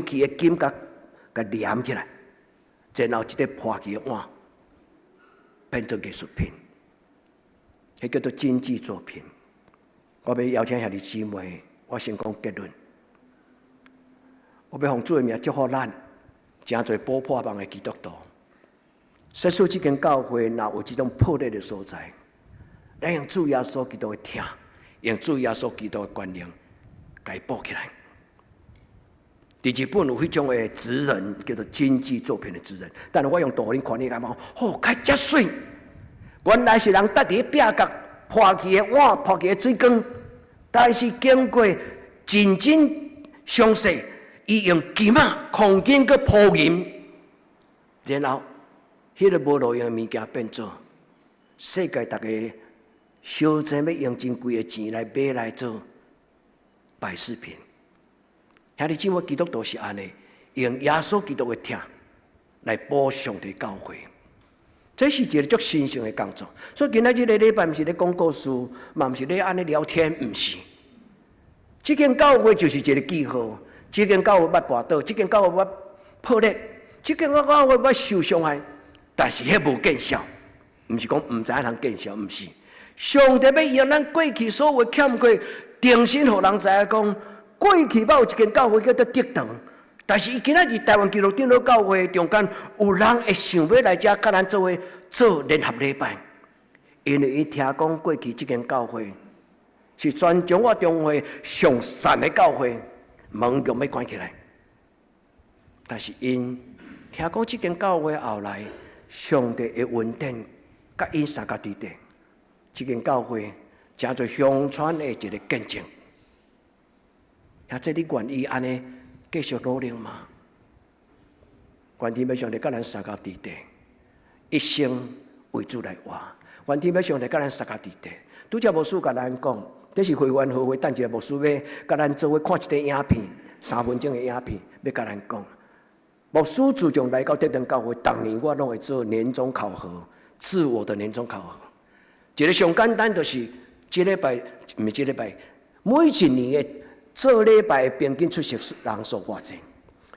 A: 起的金甲连起来，然后一个破去的碗变做艺术品，迄叫做金子作品。我要邀请兄弟姊妹，我先讲结论。我要奉主的名祝福咱，诚侪补破网的基督徒，说出这间教会若有这种破裂的所在。咱用主耶稣基督的听，用主耶稣基督的观念，甲伊补起来。伫日本有迄种的职人，叫做经济作品的职人。但是我用导览看你感觉，哦，较遮水。原来是人搭伫壁角破去的碗、破去的水缸，但是经过真详细，伊用金啊、黄金佮铺银，然后迄个无路用的物件变做世界大家。小钱要用真贵的钱来买来做摆饰品，兄弟姊妹，基督徒是安尼，用耶稣基督的听来补上帝教会，这是一个足神圣的工作。所以今仔日个礼拜毋是咧讲故事，嘛毋是咧安尼聊天，毋是。这间教会就是一个记号，这间教会捌跋倒，这间教会捌破裂，这间教会捌受伤害，但是迄无见效，毋是讲毋知影通见效，毋是。上帝要用咱过去所有欠过，重新互人知影讲，过去捌有一间教会叫做德堂，但是伊今仔日台湾基督长老教会中间有人会想要来遮甲咱做联合礼拜，因为伊听讲过去这间教会是全中华中华上善的教会，门墙要关起来，但是因听讲这间教会后来上帝的恩典甲因三家伫地。这间教会诚侪乡村的一个见证，或者你愿意安尼继续努力吗？愿天要上帝甲咱三家伫地，一生为主来活。愿天要上帝甲咱三家伫地。拄则牧师甲咱讲，这是会员合会，等一下牧师要甲咱做伙看一个影片，3分钟的影片，要甲咱讲。牧师自从来到德堂教会，当年我拢会做年终考核，自我的年终考核。一个上简单就是这礼拜，毋是这礼拜，每一年的做礼拜平均出席人数偌济。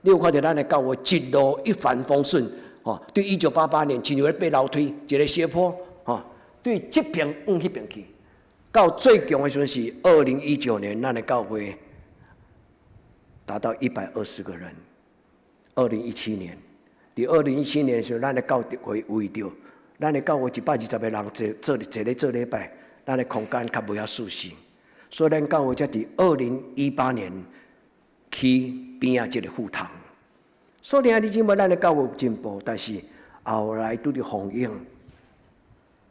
A: 你有看到咱的教会一路一帆风顺，对1988年亲像咧爬楼梯，一个斜坡，对这边往迄边去，到最强的时阵是2019年，咱的教会达到120个人。2017年，伫2017年的时候，咱的教会为着。咱的教会120个人坐咧做礼拜，咱的空间较袂遐舒适，所以咱教会才伫2018年起边啊一个副堂。所以你姊妹，咱的教会有进步，但是后来拄着风影，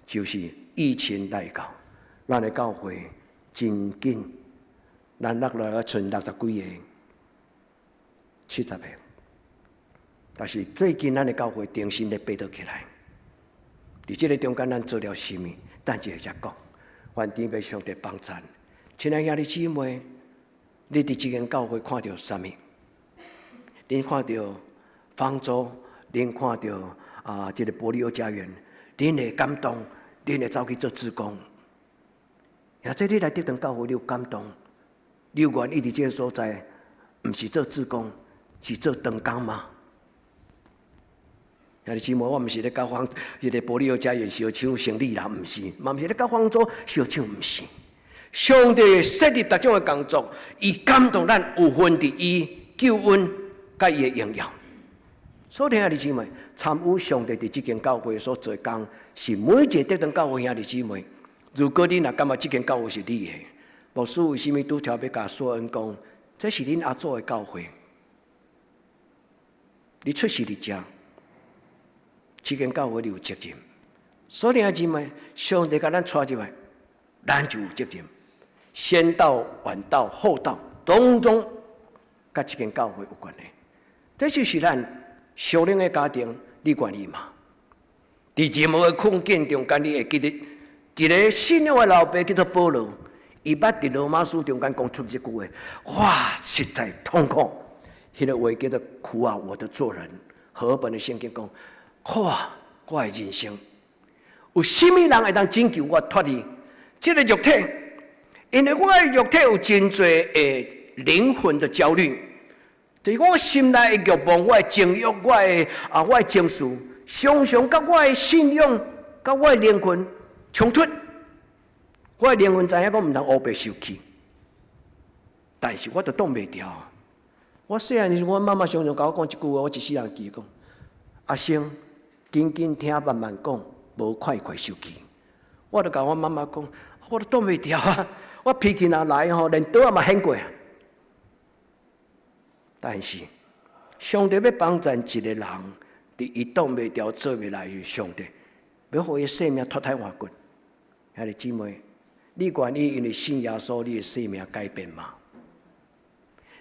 A: 就是疫情来到，咱的教会真紧，咱落来剩60几个、70个，但是最近咱的教会重新咧爬倒起来。伫这个中间，咱做了什么？等一下才讲。愿天父上帝帮助。亲爱兄弟姊妹，你伫这间教会看到什么？恁看到方舟，恁看到这个玻璃欧家园，恁会感动，恁会走去做志工。或者你来德堂教会，你有感动，你有愿意伫这个所在，毋是做志工，是做长工吗？兄弟姊妹，我毋是咧教方迄个玻璃欧家园烧抢胜利啦，毋是，嘛毋是咧教方舟烧抢，毋是。上帝设立各种的工作，伊感动咱有份伫伊救恩甲伊的荣耀。所以兄弟姊妹，参与上帝伫即间教会所做工，是每一个得当教会兄弟姊妹。如果你若感觉即间教会是你的，牧师为什么拄条要甲所有人讲，这是恁阿祖的教会，你出世伫遮，即间教会你有责任。所以兄弟姊妹，上帝甲咱带入来，咱就有责任。先到、晚到、后到，当中甲即间教会有关系。这就是咱属灵的家庭，你愿意吗？伫节目的困境中间，你会记得一个信仰的老爸叫做保罗，伊捌伫罗马书中间讲出一句话，哇，实在痛苦。迄个话叫做“苦啊，我的做人”。和本的圣经讲，苦啊，我的人生，有甚物人会当拯救我脱离这个肉体？因为我的肉体有真多的灵魂的焦虑，就是我心内的欲望、我的情欲、我的情绪，常常甲我的信仰、甲我的灵魂冲突。我的灵魂知影我毋通黑白受气，但是我都挡袂牢。我细汉时，我妈妈常常甲我讲一句话，我一世人记讲：阿生，紧紧听，慢慢讲，无快快受气。我就甲我妈妈讲，我都挡袂牢啊！我脾气若来吼，连刀也嘛显过。但是上帝要帮助一个人，伫伊挡袂牢、做袂来，上帝要互伊生命脱胎换骨。兄弟姊妹，你愿意因为信耶稣，你的生命改变吗？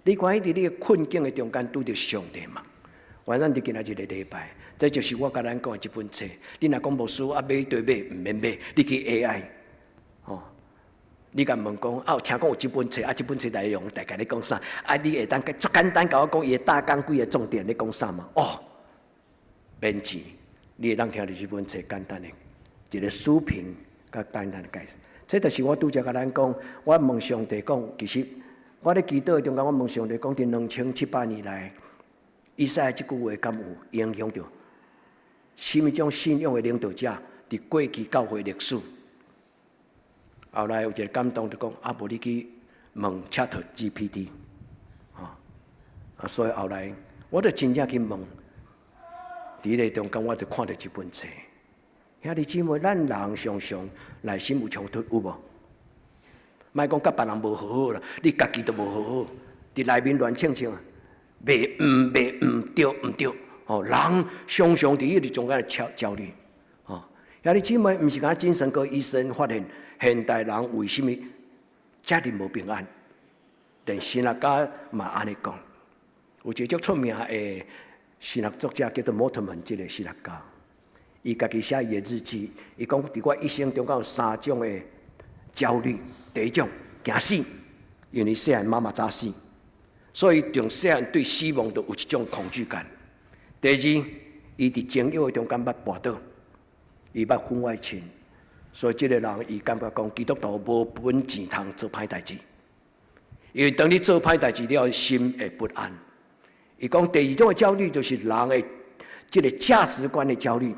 A: 你愿意伫你的困境的中间拄着上帝吗？原咱伫今仔日的礼拜，这就是我甲咱讲的一本册。你若讲牧师啊，买对买，毋免买，你去 AI。你甲问讲，有听讲有即本册，即本册内容大概咧讲啥？你会当足简单甲我讲伊的大纲、几个重点咧讲啥嘛？免钱，你会当听到即本册简单的一个书评，甲简单的解释。这就是我拄则甲咱讲，我问上帝讲，其实我咧祈祷中间，我问上帝讲，伫2700年来，以赛亚即句话敢有影响到什么种信仰的领导者伫过去教会历史？后来有一个感动就讲，无你去问 ChatGPT， 所以后来我就真正去问，伫咧中间我就看到一本册。兄弟姊妹，咱人常常内心有冲突，有无？莫讲甲别人无好好啦，你家己都無好好，伫内面乱称称，袂对，人常常伫迄个中间焦虑。兄弟姊妹，毋是讲精神科医生发现。现代人为什么家庭无平安？连神学家嘛安尼讲。有一个足出名的神学作者叫做摩特曼，这个神学家，伊家己写伊的日记，伊讲伫我一生中间有3种的焦虑。第一种，惊死，因为细汉妈妈早死，所以从细汉对死亡都有一种恐惧感。第二，伊伫情欲的中间捌跋倒，伊捌婚外情。所以，这个人伊感觉讲，基督徒无本钱通做歹代志，因为当你做歹代志了，心会不安。伊讲第二种的焦虑，就是人的这个价值观的焦虑。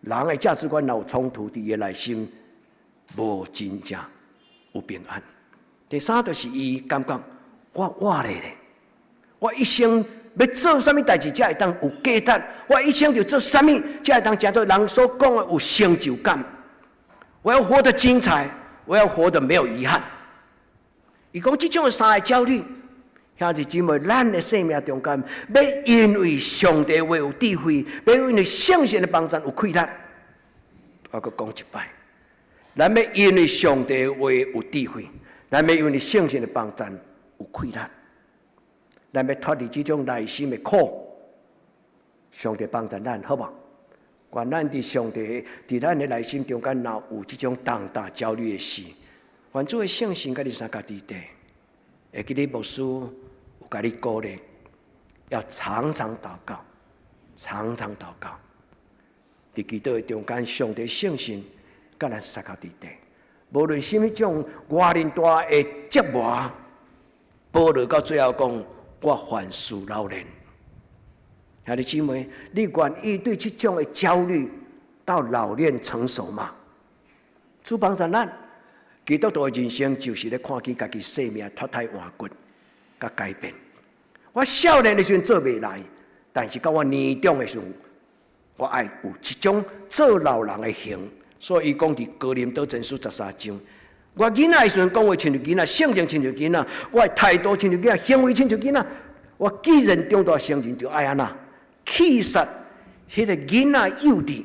A: 人的价值观若有冲突，伫伊内心无真正有平安。第三，就是伊感觉我咧，我一生要做啥物代志，才会当有价值？我一生就做啥物，才会当食到人所讲的有成就感？我要活得精彩，我要活得没有遗憾。伊讲这种的3个焦虑，兄弟姊妹，咱的生命中间，要因为上帝话有智慧，要因为圣神的帮助有气力。我搁讲一摆，咱要因为上帝话有智慧，咱要因为圣神的帮助有气力。咱要脱离这种内心的苦，上帝帮助咱，好无？愿咱伫上帝伫咱的内心中间，若有这种重大焦虑的事，愿主的圣神甲你三家伫地，会记你牧师有甲你鼓励，要常常祷告，常常祷告。伫基督的中间，上帝圣神甲咱三家伫地，无论什么种外人大的折磨，保罗到最后讲。我凡事老练，兄弟姊妹，你愿意对这种的焦虑到老练成熟吗？主帮助咱，基督徒的人生就是咧看见家己生命脱胎换骨，甲改变。我少年的时阵做袂来，但是到我年长的时候，我爱有一种做老人的行。所以伊讲伫哥林多前书13章，我囡仔的时阵讲话亲像囡仔，性情亲像囡仔，我的态度亲像囡仔，行为亲像囡仔。我既然长大成人，就爱安那气杀迄个囡仔幼稚。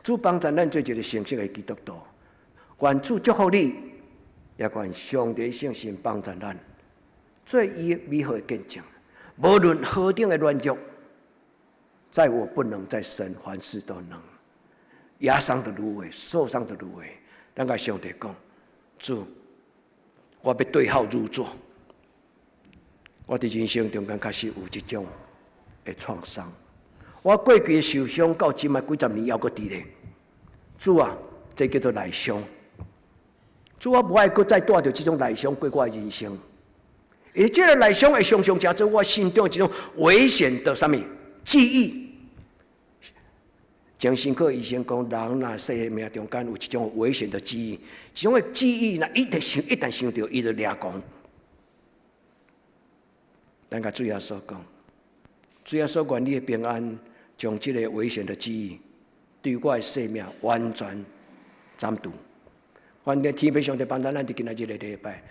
A: 主帮助咱做一个成熟的基督徒，愿主祝福你，也愿上帝圣神帮助咱，做伊美好的见证。无论何等的软弱，在我不能，在神凡事都能。压伤的芦苇，受伤的芦苇，咱甲上帝讲：主，我要对号入座。我伫人生中间确实有一种的创伤。我过去的受伤到今仔几十年还阁伫咧。主啊，这叫做内伤。主，我无爱阁再带着这种内伤过我的人生。而这个内伤会常常加做我心中一种危险的什么记忆。精神科医生讲，人若生命中间有一种危险的记忆，这种的记忆若一旦想到，伊就抓狂。咱甲主耶稣讲，主耶稣愿你的平安，将这个危险的记忆，对我的生命完全斩除。愿天父上帝帮咱伫今仔日的礼拜，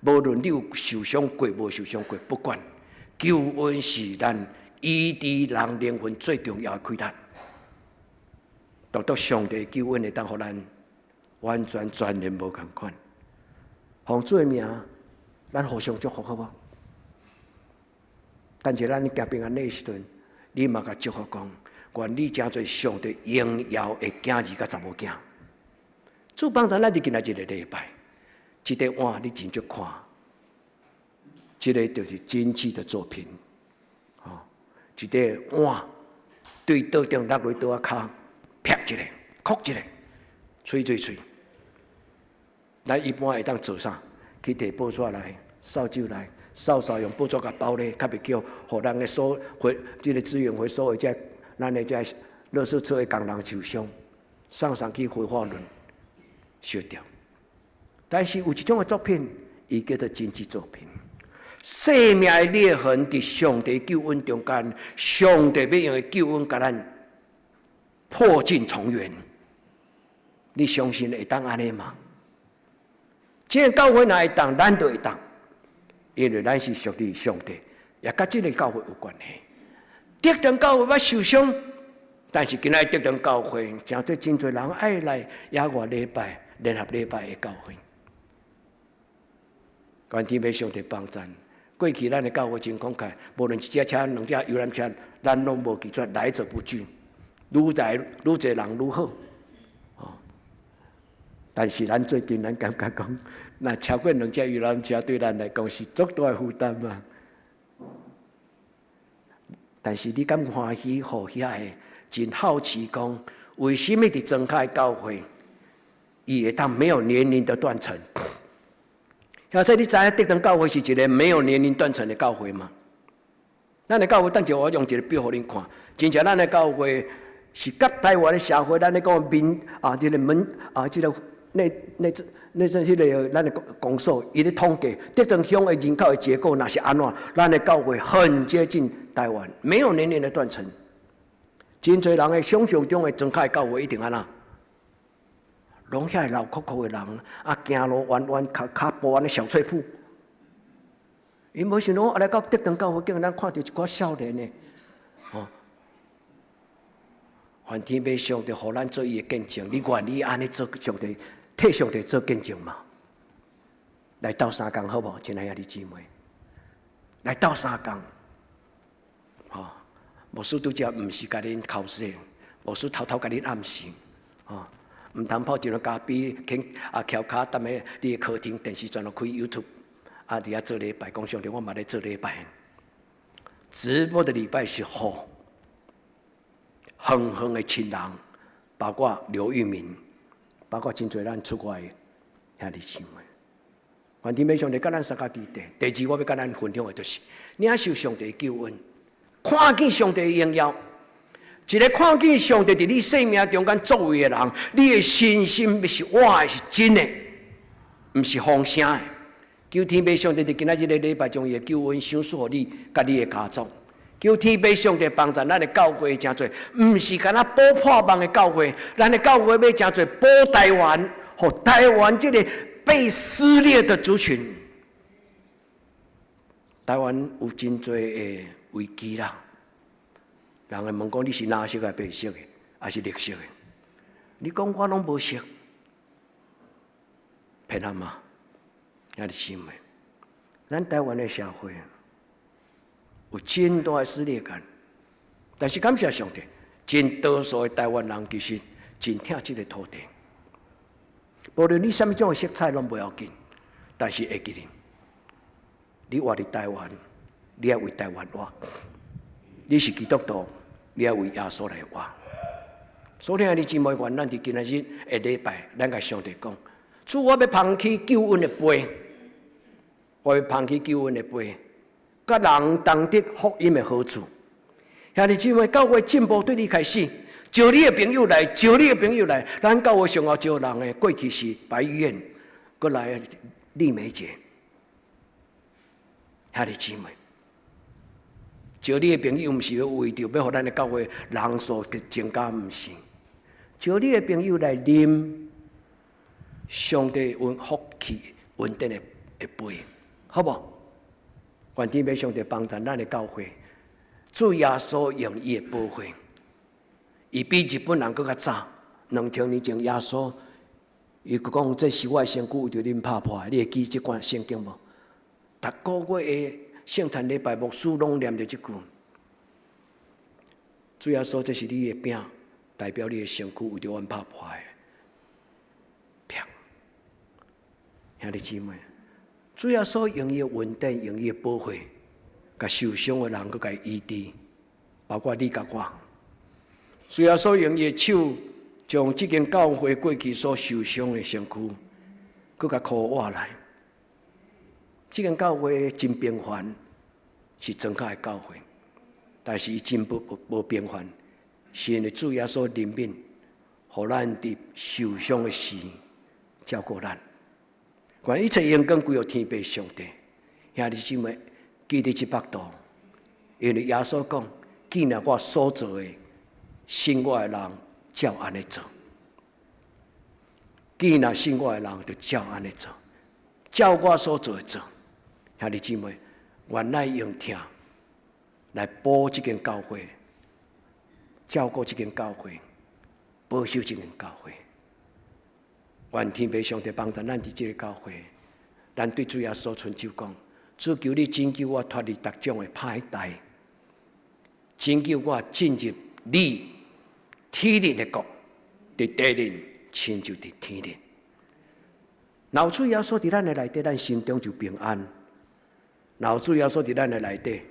A: 无论你有受伤过无受伤过，不管，救恩是咱医治人灵魂最重要的开端。独独上帝救恩会当互咱完全全然无同款。奉主的名，咱互相祝福好无？但是咱行平安的时阵，你嘛甲祝福讲，愿你真做上帝荣耀的囝儿甲查某囝。主帮助咱伫今仔日的礼拜，这个碗你真足看，这个就是精致的作品。一个碗对刀顶落落刀啊骹。劈一个，哭一个，吹嘴吹。咱一般会当做啥？去摕报纸来，扫帚来，扫用报纸甲包咧，较袂叫互咱嘅这个资源回收的咱的垃圾车的工人受伤，送去焚化炉烧掉。但是有一种嘅作品，伊叫做真迹作品。生命的裂痕伫上帝救恩中间，上帝要用的救恩甲咱。破镜重圆，你相信会当安尼吗？这个教会哪会当，咱都会当，因为咱是属于上帝，也甲这个教会有关系。得当教会捌受伤，但是今仔得当教会，真做真侪人爱来野外礼拜、联合礼拜的教会。愿天父上帝帮助。过去咱的教会真慷慨，无论一只车、两只游览车，咱拢无拒绝，来者不拒。愈侪人愈好，但是咱最近咱感觉讲，那超过2只游览车对咱来讲是足大的负担嘛。但是你敢欢喜？互遐个真好奇讲，为什么伫庄开教会，伊会当没有年龄的断层？现在你知影得当教会是一个没有年龄断层的教会吗？咱的教会，等下我用一个表互恁看，真正咱的教会。是甲台湾的社会，咱咧讲这个这个那迄个咱的公所，伊咧统计，得当乡的人口的结构，那是安怎？咱的教会很接近台湾，没有年龄的断层。真侪人的想象中的庄开教会一定安怎？拢遐老酷酷的人，行路弯弯，脚步安尼小碎步。伊无想到来到得当教会，竟然咱看到一寡少年的，愿天父上帝互咱做伊的见证，你愿意安尼做上帝替上帝做见证吗？来斗3工好无？亲爱的姊妹，来斗3工，牧师拄则毋是甲恁口说，牧师偷偷甲恁暗示，毋通泡一种咖啡，翘脚踮咧你的客厅电视转落开 YouTube， 伫遐做礼拜，讲上帝我嘛咧做礼拜。直播的礼拜是好。远远的亲人，包括刘玉明，包括真侪咱出外的兄弟姊妹，愿天父上帝甲咱三家基地。第二，我要甲咱分享的就是，领受上帝的救恩，看见上帝的荣耀。一个看见上帝伫你生命中间作为的人，你的信心是活的，是真的，毋是风声的。求天父上帝伫今仔日的礼拜将伊的救恩赏赐予你甲你的家族。求天父上帝帮助咱的教会诚侪，毋是干那保破网的教会，咱的教会要诚侪保台湾，互台湾这个被撕裂的族群。台湾有真侪的危机啦，人会问讲你是蓝色的、白色的，还是绿色的？你讲我拢无识，骗人嘛？兄弟姊妹，咱台湾的社会有真大的撕裂感，但是感谢上帝，真多数的台湾人其实真疼这个土地。无论你什么种的色彩拢不要紧，但是会记得，你活伫台湾，你要为台湾活。你是基督徒，你要为耶稣来活。所以，兄弟姊妹，愿咱伫今仔日的礼拜，咱甲上帝讲：主，我要放弃救恩的杯，我要放弃救恩的杯，甲人同得福音的好处。兄弟姊妹，教会进步对你开始，招你的朋友来，招你的朋友来。咱教会上后招人的，过去是白玉燕，过来李美姐。兄弟姊妹，招你的朋友，毋是要为着要互咱的教会人数增加，毋是。招你的朋友来啉上帝福气稳定的杯，好不？愿天父上帝帮助咱的教会，主耶稣用伊的宝血，伊比日本人更较早。2000年前，耶稣伊讲：“这是我的身躯，为着恁拍破。”你会记这段圣经无？逐个月的圣餐礼拜，牧师拢念着这句。主耶稣，这是你的饼，代表你的身躯，为着阮拍破的。啪！兄弟姊妹，主耶稣用伊的稳定，用伊的宝血，甲受伤的人，佮甲医治，包括你甲我。主耶稣用伊的手，将这间教会过去所受伤的身躯，佮甲箍活来。这间教会真平凡，是真假的教会，但是伊真无平凡，是因为主耶稣怜悯，互咱伫受伤的时照顾咱。愿一切荣光归于天父上帝。兄弟姊妹，记得这8度，因为耶稣讲：既然我所做的，信我的人照安尼做；既然信我的人，就照安尼做，照我所做的做。兄弟姊妹，原来用听来保这间教会，照顾这间教会，保守这间教会。愿天父上帝帮助咱伫这个教会，咱对主耶稣春秋讲：主求你拯救我脱离各种的歹代，拯救我进入你天灵的国，伫地灵亲就伫天灵。若有主耶稣伫咱的内底，咱心中就平安。若有主耶稣伫咱的内底，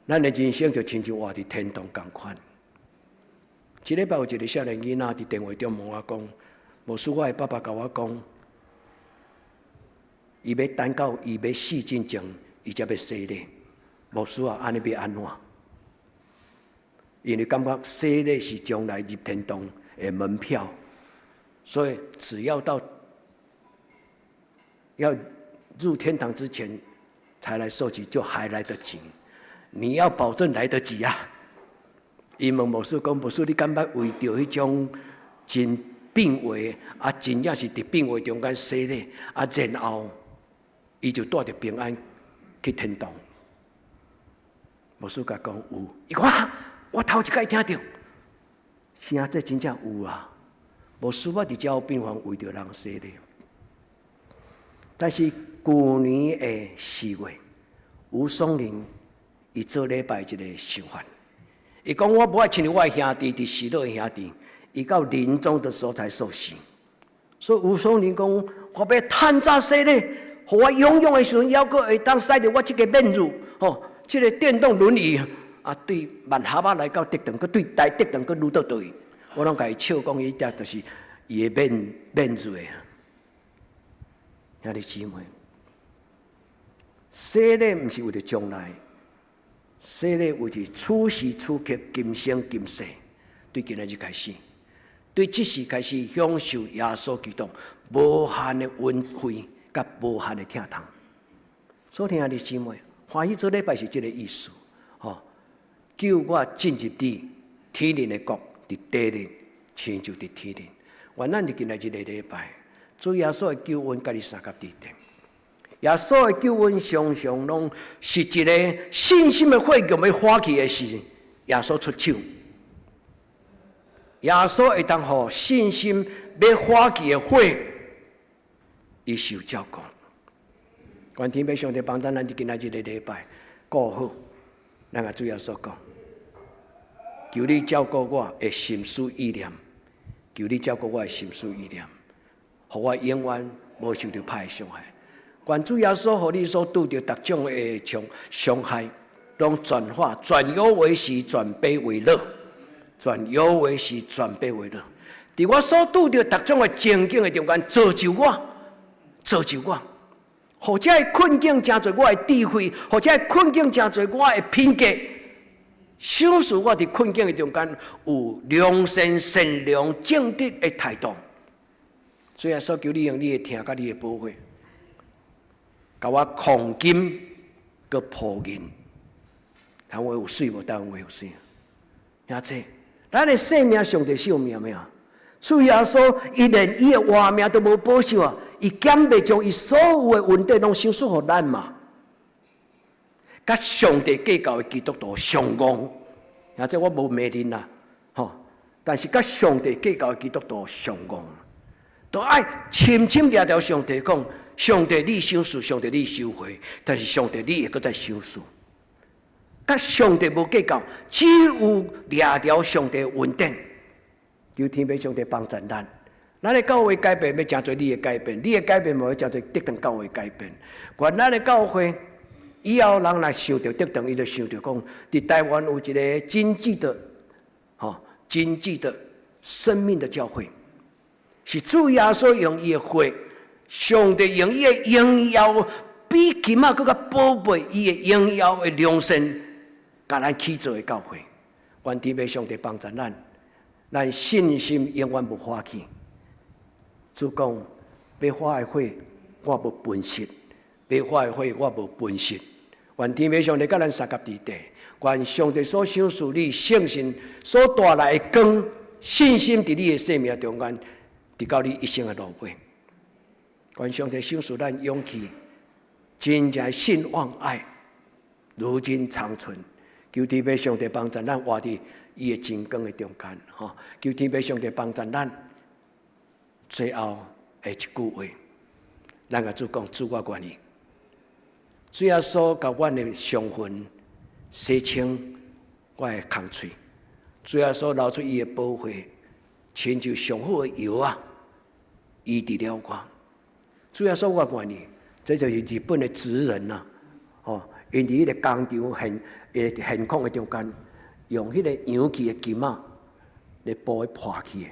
A: 咱的人生就亲像活伫天堂同款。一礼拜有一个少年囡仔伫电话中问我讲：牧师，我的爸爸甲我讲，伊要等到伊要死之前，伊才要洗礼。牧师啊，安尼要安怎？因为感觉洗礼是将来入天堂的门票，所以只要要入天堂之前才来受洗，就还来得及。你要保证来得及啊！伊问牧师讲：牧师，你敢捌为着迄种真变化啊，真正是伫变化中间洗礼啊，然后伊就带着平安去天堂？牧师甲讲有，伊讲我头一摆听到，是啊，这真正有啊。牧师我伫遮有病房为着人洗礼，但是去年的4月，吴松林伊做礼拜一个想法，伊讲我无爱亲像我的兄弟伫死了的兄弟，伊到临终的时候才受洗。所以吴松林讲，我要趁早洗礼，互我永远的时阵，还阁会当使着我这个面子，这个电动轮椅啊，对万合仔来到德堂，佮对大德堂佮愈倒对，我拢甲伊笑讲，伊遮就是伊的面子啊。兄弟姊妹，洗礼毋是为了将来，洗礼为着此时此刻、今生今世，对今仔日开始，对即时开始享受耶稣基督无限的恩惠甲无限的疼痛。所以兄弟姊妹，欢喜做礼拜是这个意思，救我进入伫天灵的国，伫地灵，亲像伫天灵。愿咱就今日这个礼拜，主耶稣的救恩，甲你三甲地定。耶稣的救恩，常常拢是一个信心的火焰要发起的时，耶稣出手。耶稣会当互信心要发起的火，伊受照顾。愿天父上帝帮咱今仔日个礼拜过好。咱甲主耶稣讲，求你照顾我的心思意念，求你照顾我的心思意念，互我永远无受到歹伤害。愿主耶稣，互你所拄着各种的伤害，拢转化，转忧为喜，转悲为乐。转忧为喜，转悲为乐。伫我所拄着各种的情境的中间，造就我，或者的困境真侪我的智慧，或者的困境真侪我的品格，想使我伫困境的中间有良善、善良、正直的态度。所以所求你用你的听，甲你的宝血，甲我抗金，佮破银。台湾有水无？台湾有水。听这。咱的性命，上帝是有命命。主耶稣，伊连伊的活命都无保守啊！伊减袂将伊所有的问题拢收束互咱嘛。甲上帝计较的基督徒相共，啊，这我无骂人啦，但是甲上帝计较的基督徒相共，都爱深深抓着上帝讲：上帝你收束，上帝你收回，但是上帝你会搁再收束。甲上帝无计较，只有掠条上帝的恩典。求天父上帝帮助咱。咱的教会改变要真侪你的改变，你的改变无要真侪得等教会改变。愿咱的教会以后人来想到得等，伊就想到讲，伫台湾有一个经济的生命的教会，是主耶稣用伊的血，上帝用伊的荣耀比起码更加宝贝伊的荣耀的良善。甲咱起做的教会，愿天父上帝帮助咱信心永远无放弃。主讲，要发的火，我无分析；要发的火，我无分析。愿天父上帝甲咱三甲地地，愿上帝所赏赐你圣心所带来的光，信心伫你的生命中间，直到你一生的路尾。愿上帝赏赐咱勇气，真正信望爱，如今长存。求天父上帝帮助咱活伫伊的真光的中间，求天父上帝帮助咱。最后的一句话，咱甲主讲：主我愿意。主耶稣甲阮的伤痕洗清我的空喙，主耶稣流出伊的宝血，亲像上好的药啊，医治了我。主耶稣我愿意，这就是日本的职人呐，因伫迄个工厂现况的中间，用迄个氧气的金啊，来补破去的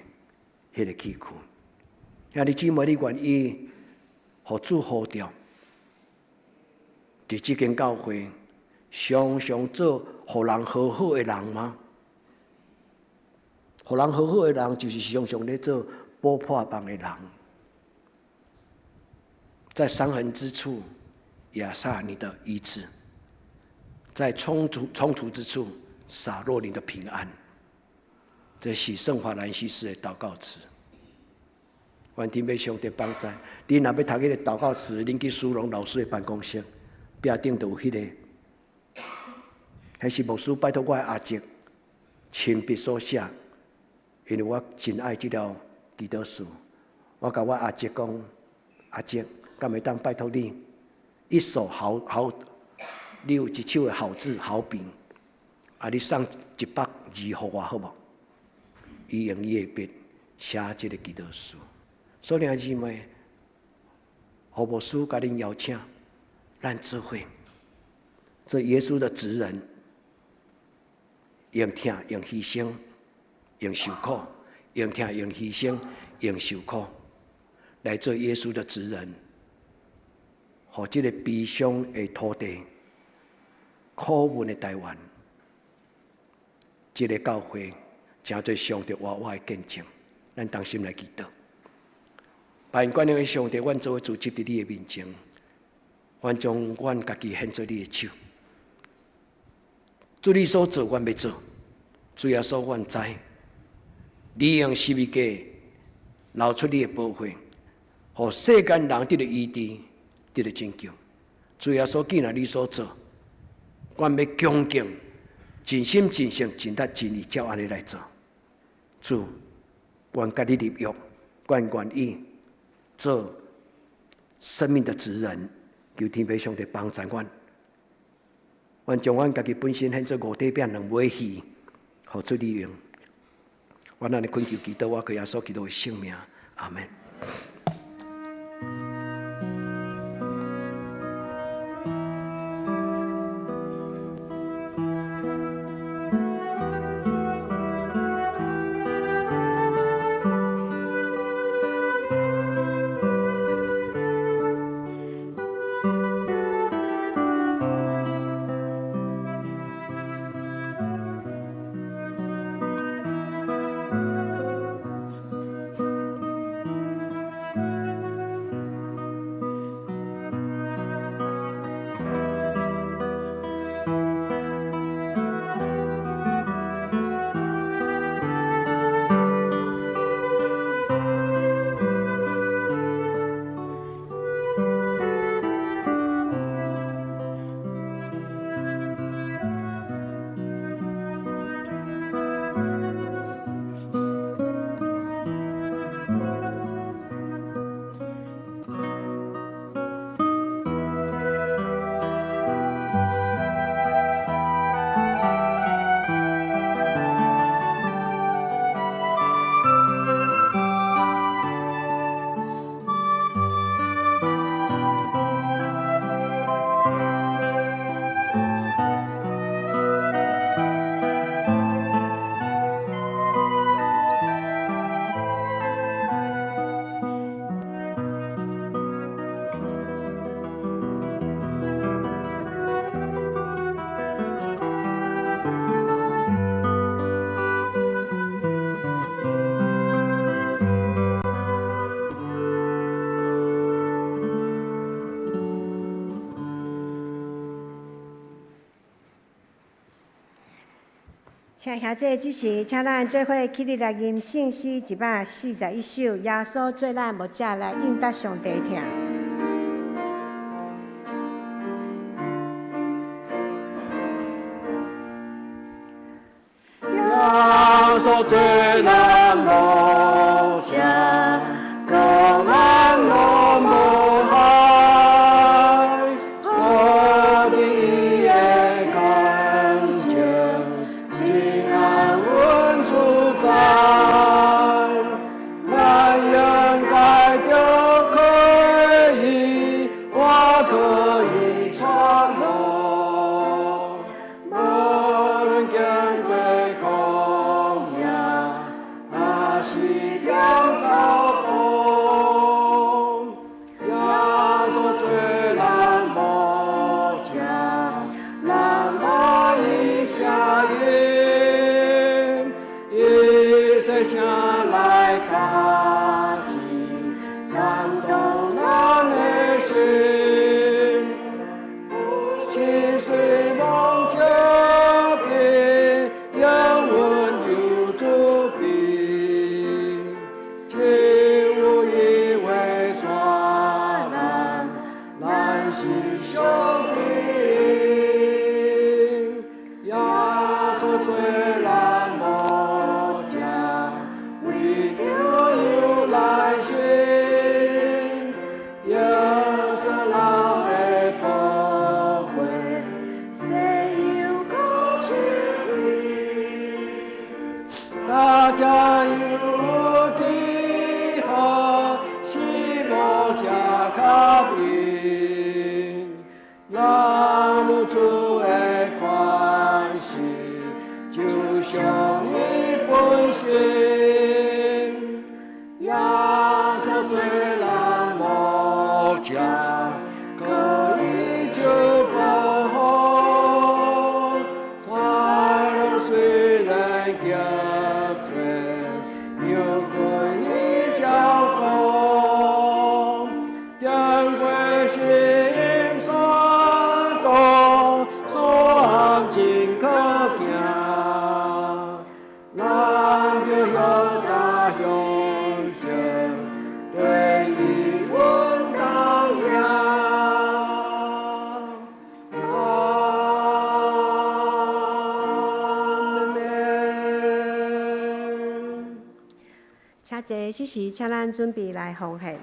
A: 迄个器官。兄弟姊妹，你愿意互主呼召，伫即间教会常常做互人和好的人吗？互人和好的人，就是常常咧做补破帮的人，在伤痕之处压下你的医治。在冲突之处洒落你的平安，这是圣法兰西斯的祷告词。愿天父上帝帮助你，若要读迄个祷告词，恁去苏荣老师的办公室，壁顶就有迄个，迄是牧师拜托我的阿叔亲笔所写，因为我真爱这条祈祷书。我甲我阿叔讲，阿叔，敢会当拜托你，一手好。你有一手的好字好笔，你送100字给我好无？伊用伊的笔写这个祈祷书。所以姊妹，何牧师甲恁邀请，咱做伙，做耶稣的职人，用听用牺牲，用受苦，用听用牺牲，用受苦，来做耶稣的职人，互这个悲伤的土地。苦闷的台湾，这个教会真侪上帝活的见证，咱同心来祈祷。万管的上帝，阮做主执伫你的面前，阮将阮家己献做你的手。主你所做，阮要做；主耶稣，阮知，你用十字架流出你的宝血，互世间人得到医治，得到拯救。主耶稣，既然你所做，阮要恭敬、尽心、尽性、尽力、尽力，照安尼来做。主，阮甲你立约，阮愿意做生命的职人，求天父上帝帮助阮。阮将阮家己本身献做五块饼2尾鱼，互主利用。阮安尼恳求祈祷，我靠耶稣基督的圣名，阿门。
D: 请兄姐支持，请咱做伙起立来吟圣诗141首，耶稣做咱牧者来应答上帝听。
A: 耶稣做咱牧者，高安我无害，我的感情，平安稳处在，万人该就可以，我可以传播，无论见归空呀，还是掉草坡，耶稣做咱牧者，咱我一下耶，一声声来感谢，感动咱的心，心随梦交给，永远有主庇，情无以为传染，咱是兄弟。耶稣做咱牧者，为着有耐心，耶稣老的宝血，谁有高清大家有的好，是牧者较平，咱们主的关系，就像伊本性。耶稣做咱牧者，可以就保护，才能虽然结罪，又可以交托。
D: 请坐，此时请咱准备来奉献。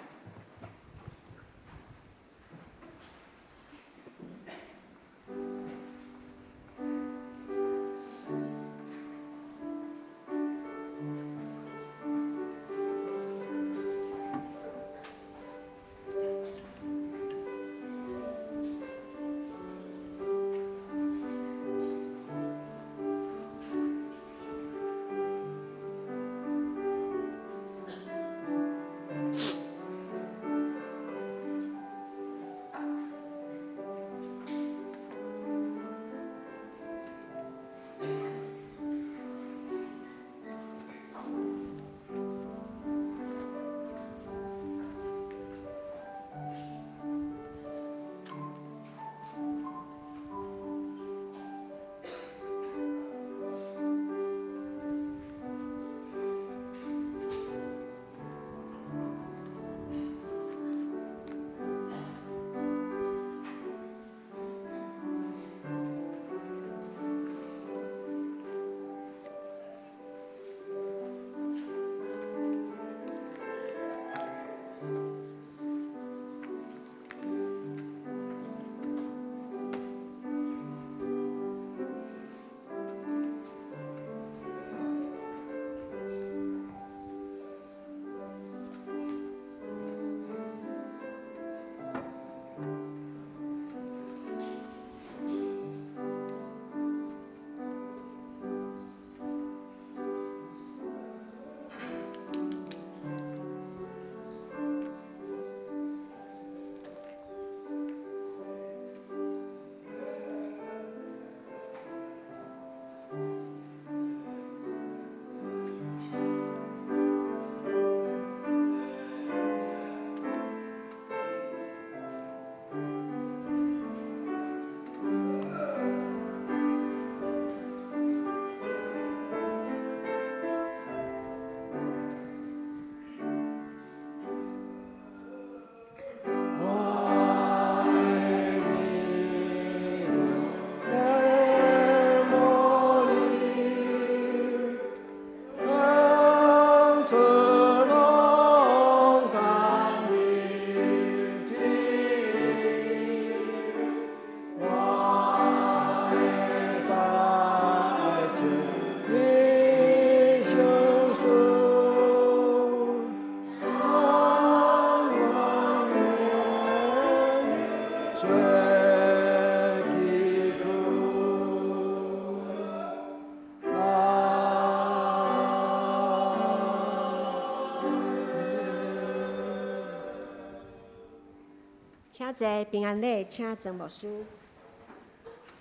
D: 请坐，平安礼，请曾牧师。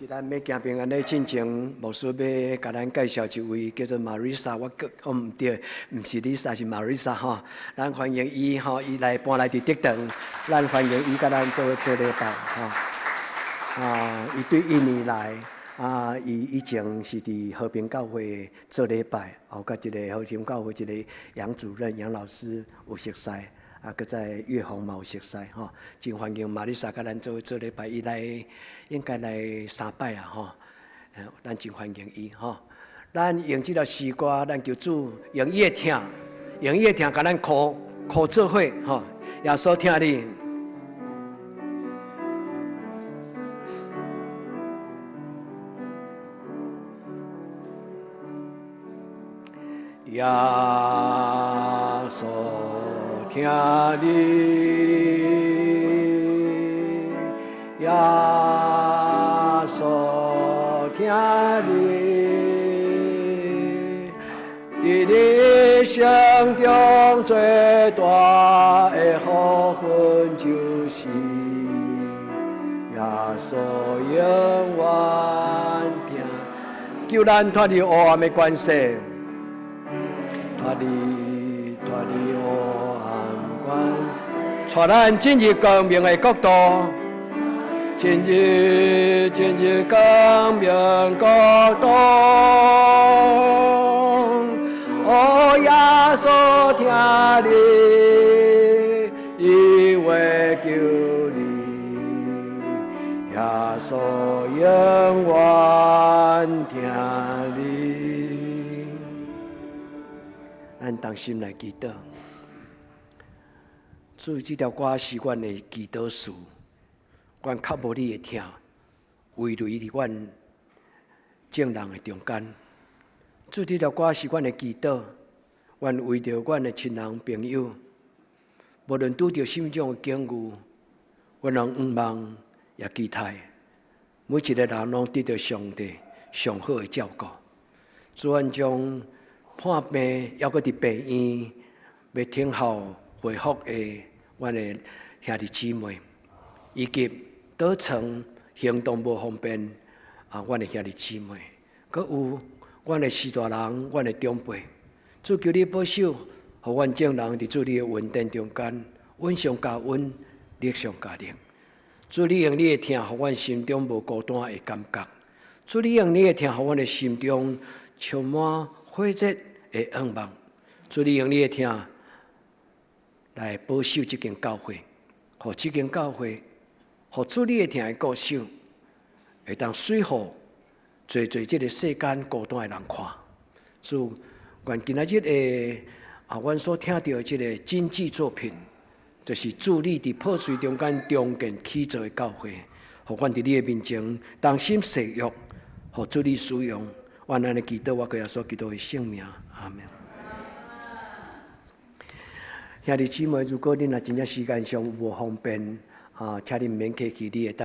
A: 伫咱要行平安礼进前，牧师要甲咱介绍一位叫做 Marisa， 我唔对，唔是 Lisa， 是 Marisa 吼。咱欢迎伊吼，伊来搬来伫德堂，咱欢迎伊甲咱做礼拜吼。伊对印尼来。伊以前是伫和平教会做礼拜，甲一个和平教会一个杨主任、杨老师有熟悉，搁在岳鸿嘛有熟悉吼。真欢迎玛丽莎甲咱做礼拜，伊来应该来3摆啊吼。咱真欢迎伊吼。咱用即个诗歌，咱求主用伊的听，用伊的听，甲咱靠做伙吼。耶稣听你。耶稣听你，耶稣听你，伫你心中最大的福分就是耶稣永远听，救咱脱离黑暗的关系。脱离黑暗关，带咱进入光明的国度，进入光明国度。哦，耶稣听你，伊会救你，耶稣永远听你。咱同心来祈祷。主，这条歌是阮的祈祷词，阮较无你的听，围绕伫阮众人的中间。主，这条歌是阮的祈祷，阮为着阮的亲人朋友，无论拄着什么种的境遇，阮拢毋忘也期待，每一个人拢得到上帝上好的照顾。主，阮将患病抑搁伫病院要听候回复的阮的兄弟姊妹，以及倒床行动无方便阮的兄弟姊妹，阁有阮的士大人、阮的长辈，主求你保守，互阮众人伫主你的恩典中间，恩上加恩，力上加力。主，你用你的听，互阮心中无孤单的感觉；主，你用你的听，互阮的心中充满火热的盼望。主，你用你的听来保守这间教会，互这间教会，互主你的听的固守，会当随互做这个世间孤单的人看。主，愿今仔日的阮所听到的这个真迹作品，就是主你伫破碎中间重建起造的教会，互阮伫你的面前当心受用，互主你使用。愿安尼祈祷，我靠耶稣基督的圣名，阿门。兄弟姊妹，如果恁若真正时间上无方便，请恁免客气，你会当。